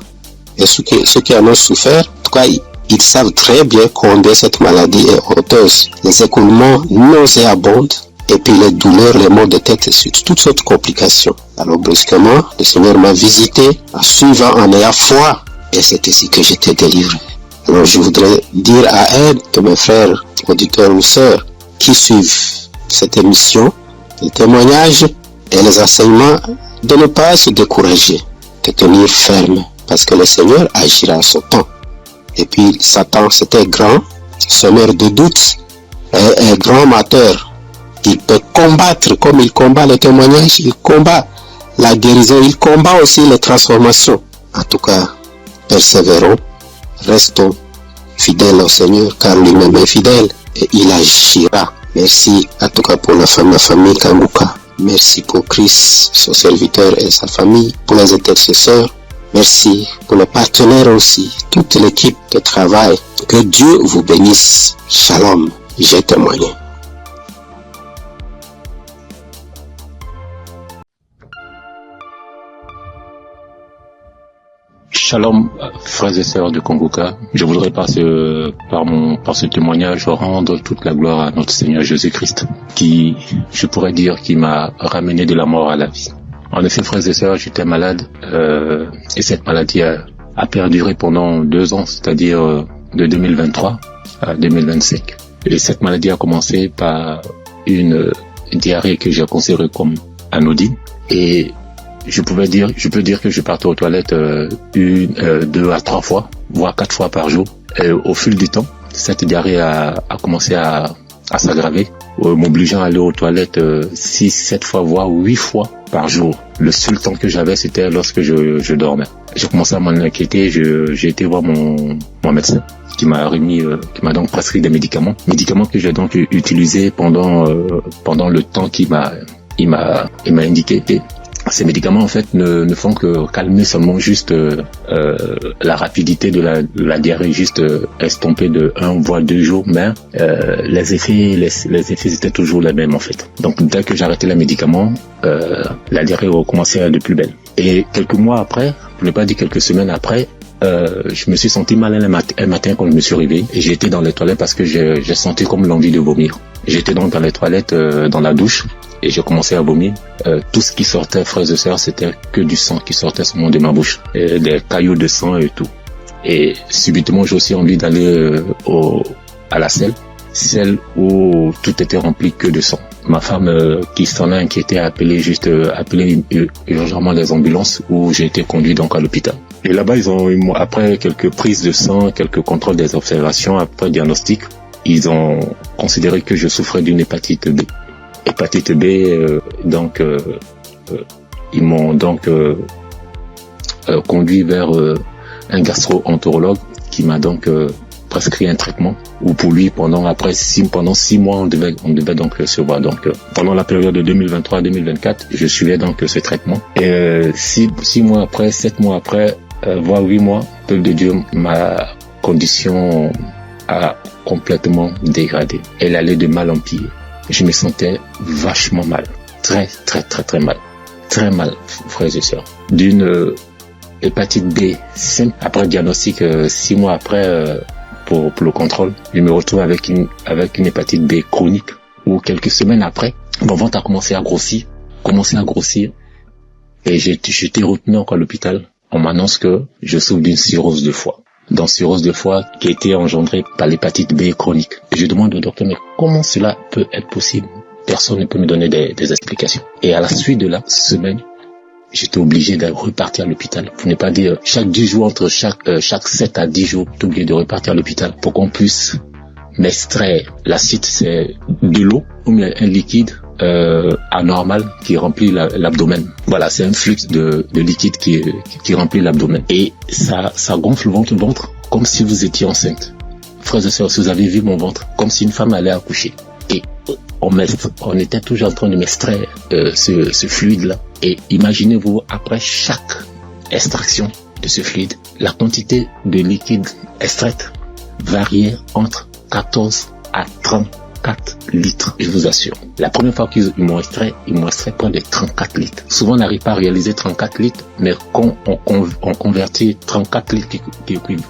et ceux qui en ont souffert, en tout cas, ils savent très bien combien cette maladie est honteuse. Les écoulements nauséabonds, et puis les douleurs, les maux de tête, et toutes sortes de complications. Alors brusquement, le Seigneur m'a visité, en suivant, en ayant foi, et c'est ici que j'étais délivré. Alors je voudrais dire à un de mes frères, auditeurs ou sœurs, qui suivent cette émission, les témoignages et les enseignements, de ne pas se décourager, de tenir ferme, parce que le Seigneur agira en son temps. Et puis Satan, c'était grand, semeur de doutes, et un grand amateur. Il peut combattre comme il combat les témoignages, il combat la guérison, il combat aussi les transformations. En tout cas, persévérons, restons fidèles au Seigneur, car lui-même est fidèle et il agira. Merci en tout cas pour la famille Kanguka. Merci pour Christ, son serviteur et sa famille, pour les intercesseurs Merci pour les partenaires aussi, toute l'équipe de travail. Que Dieu vous bénisse. Shalom, j'ai témoigné.
Shalom, frères et sœurs de Kongoka. Je voudrais par ce témoignage rendre toute la gloire à notre Seigneur Jésus-Christ, qui, je pourrais dire, qui m'a ramené de la mort à la vie. En effet, frères et sœurs, j'étais malade, et cette maladie a perduré pendant 2 ans, c'est-à-dire de 2023 à 2025. Et cette maladie a commencé par une diarrhée que j'ai considérée comme anodine, et je peux dire que je partais aux toilettes 2 à 3 fois, voire 4 fois par jour. Et au fil du temps, cette diarrhée a commencé à s'aggraver, m'obligeant à aller aux toilettes 6, 7 fois, voire 8 fois par jour. Le seul temps que j'avais, c'était lorsque je dormais. J'ai commencé à m'en inquiéter, j'ai été voir mon médecin qui m'a donc prescrit des médicaments que j'ai donc utilisés pendant le temps qu'il m'a indiqué. Ces médicaments en fait ne font que calmer seulement juste la rapidité de la diarrhée, juste estomper de 1 voire 2 jours, mais les effets étaient toujours les mêmes en fait. Donc dès que j'arrêtais les médicaments, la diarrhée recommençait à être de plus belle. Et quelques mois après, pour ne pas dire quelques semaines après, je me suis senti mal un matin quand je me suis réveillé et j'ai été dans les toilettes parce que j'ai senti comme l'envie de vomir. J'étais donc dans les toilettes, dans la douche, et j'ai commencé à vomir. Tout ce qui sortait, frères et sœurs, c'était que du sang qui sortait seulement de ma bouche, des caillots de sang et tout. Et subitement, j'ai aussi envie d'aller à la selle, celle où tout était rempli que de sang. Ma femme, qui s'en a inquiété, a appelé urgemment les ambulances, où j'ai été conduit donc à l'hôpital. Et là-bas, après quelques prises de sang, quelques contrôles des observations, après diagnostic, ils ont considéré que je souffrais d'une hépatite B. Hépatite B, ils m'ont donc conduit vers un gastro-entérologue qui m'a donc prescrit un traitement, où pour lui, pendant 6 mois, on devait donc se voir. Donc, pendant la période de 2023-2024, je suivais donc ce traitement. Et 6 mois après, 7 mois après, voire 8 mois, peu de Dieu, ma condition a complètement dégradé. Elle allait de mal en pire. Je me sentais vachement mal. Très, très, très, très mal. Très mal, frères et sœurs. D'une hépatite B simple, après diagnostic, 6 mois après, pour le contrôle, je me retrouve avec une hépatite B chronique, où quelques semaines après, mon ventre a commencé à grossir, et j'ai été retenu encore à l'hôpital. On m'annonce que je souffre d'une cirrhose de foie. Dans cirrhose de foie qui a été engendrée par l'hépatite B chronique. Et je demande au docteur, mais comment cela peut être possible? Personne ne peut me donner des explications. Et à la suite de la semaine, j'étais obligé de repartir à l'hôpital. Pour ne pas dire, chaque 10 jours, entre chaque 7 à 10 jours, j'étais obligé de repartir à l'hôpital pour qu'on puisse m'extraire. L'acide, c'est de l'eau, ou un liquide anormal qui remplit l'abdomen. Voilà, c'est un flux de liquide qui remplit l'abdomen. Et ça gonfle votre ventre comme si vous étiez enceinte. Frères et sœurs, si vous avez vu mon ventre, comme si une femme allait accoucher. Et on était toujours en train de m'extraire ce fluide-là. Et imaginez-vous, après chaque extraction de ce fluide, la quantité de liquide extraite variait entre 14 à 34 litres, je vous assure. La première fois qu'ils m'ont extrait près de 34 litres. Souvent, on n'arrive pas à réaliser 34 litres, mais quand on convertit 34 litres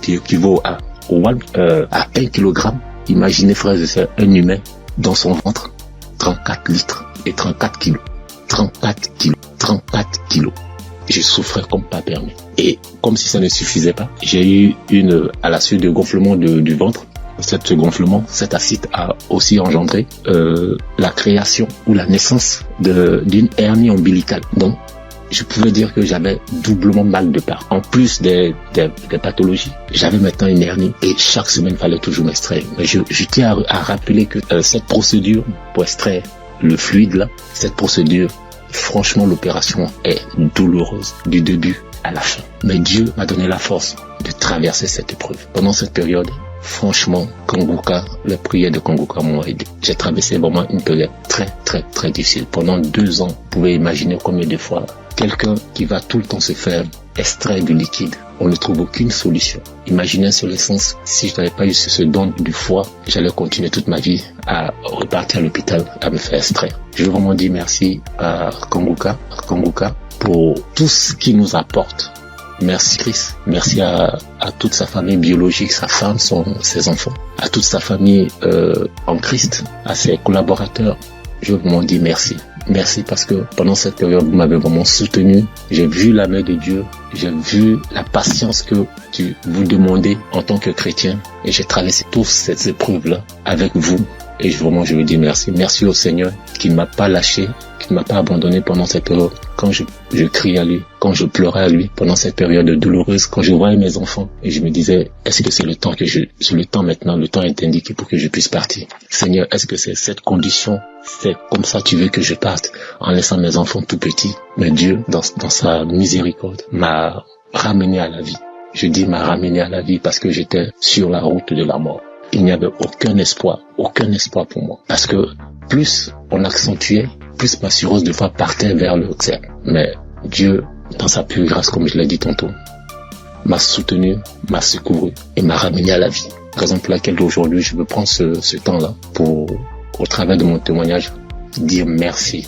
qui équivaut à 1 kilogramme, imaginez, frères et sœurs, un humain dans son ventre, 34 litres et 34 kilos. 34 kilos. Je souffrais comme pas permis. Et comme si ça ne suffisait pas, j'ai eu à la suite de gonflement du ventre, ce gonflement, cet acide a aussi engendré la création ou la naissance d'une hernie ombilicale. Donc, je pouvais dire que j'avais doublement mal de part. En plus des pathologies, j'avais maintenant une hernie et chaque semaine, il fallait toujours m'extraire. Mais je tiens à rappeler que cette procédure pour extraire le fluide là, cette procédure, franchement, l'opération est douloureuse du début à la fin. Mais Dieu m'a donné la force de traverser cette épreuve. Pendant cette période, franchement, Kongoka, les prières de Kongoka m'ont aidé. J'ai traversé vraiment une période très, très, très difficile. Pendant 2 ans, vous pouvez imaginer combien de fois quelqu'un qui va tout le temps se faire extraire du liquide. On ne trouve aucune solution. Imaginez sur le sens, si je n'avais pas eu ce don du foie, j'allais continuer toute ma vie à repartir à l'hôpital, à me faire extraire. Je veux vraiment dire merci à Kanguka pour tout ce qu'il nous apporte. Merci Chris, merci à toute sa famille biologique, sa femme, ses enfants, à toute sa famille en Christ, à ses collaborateurs. Je veux vraiment dire merci. Merci parce que pendant cette période, vous m'avez vraiment soutenu. J'ai vu la main de Dieu. J'ai vu la patience que vous demandez en tant que chrétien. Et j'ai traversé toutes ces épreuves-là avec vous. Et vraiment, je veux dire merci. Merci au Seigneur qui ne m'a pas lâché, qui ne m'a pas abandonné pendant cette période. Quand je criais à lui, quand je pleurais à lui, pendant cette période douloureuse, quand je voyais mes enfants, et je me disais, est-ce que c'est le temps maintenant, le temps est indiqué pour que je puisse partir. Seigneur, est-ce que c'est cette condition, c'est comme ça tu veux que je parte, en laissant mes enfants tout petits? Mais Dieu, dans sa miséricorde, m'a ramené à la vie. Je dis m'a ramené à la vie parce que j'étais sur la route de la mort. Il n'y avait aucun espoir pour moi. Parce que plus on accentuait, plus ma cirrhose de foie partait vers le cercle. Mais Dieu, dans sa pure grâce, comme je l'ai dit tantôt, m'a soutenu, m'a secouru et m'a ramené à la vie. Raison pour laquelle aujourd'hui je veux prendre ce temps-là pour, au travers de mon témoignage, dire merci,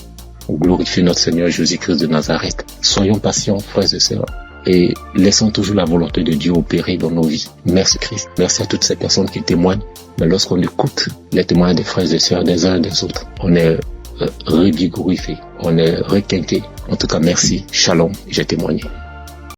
glorifier notre Seigneur Jésus-Christ de Nazareth. Soyons patients, frères et sœurs, et laissons toujours la volonté de Dieu opérer dans nos vies. Merci Christ. Merci à toutes ces personnes qui témoignent. Mais lorsqu'on écoute les témoignages des frères et sœurs des uns et des autres, on est revigorifié, on est requinqué. En tout cas, merci. Shalom, j'ai témoigné.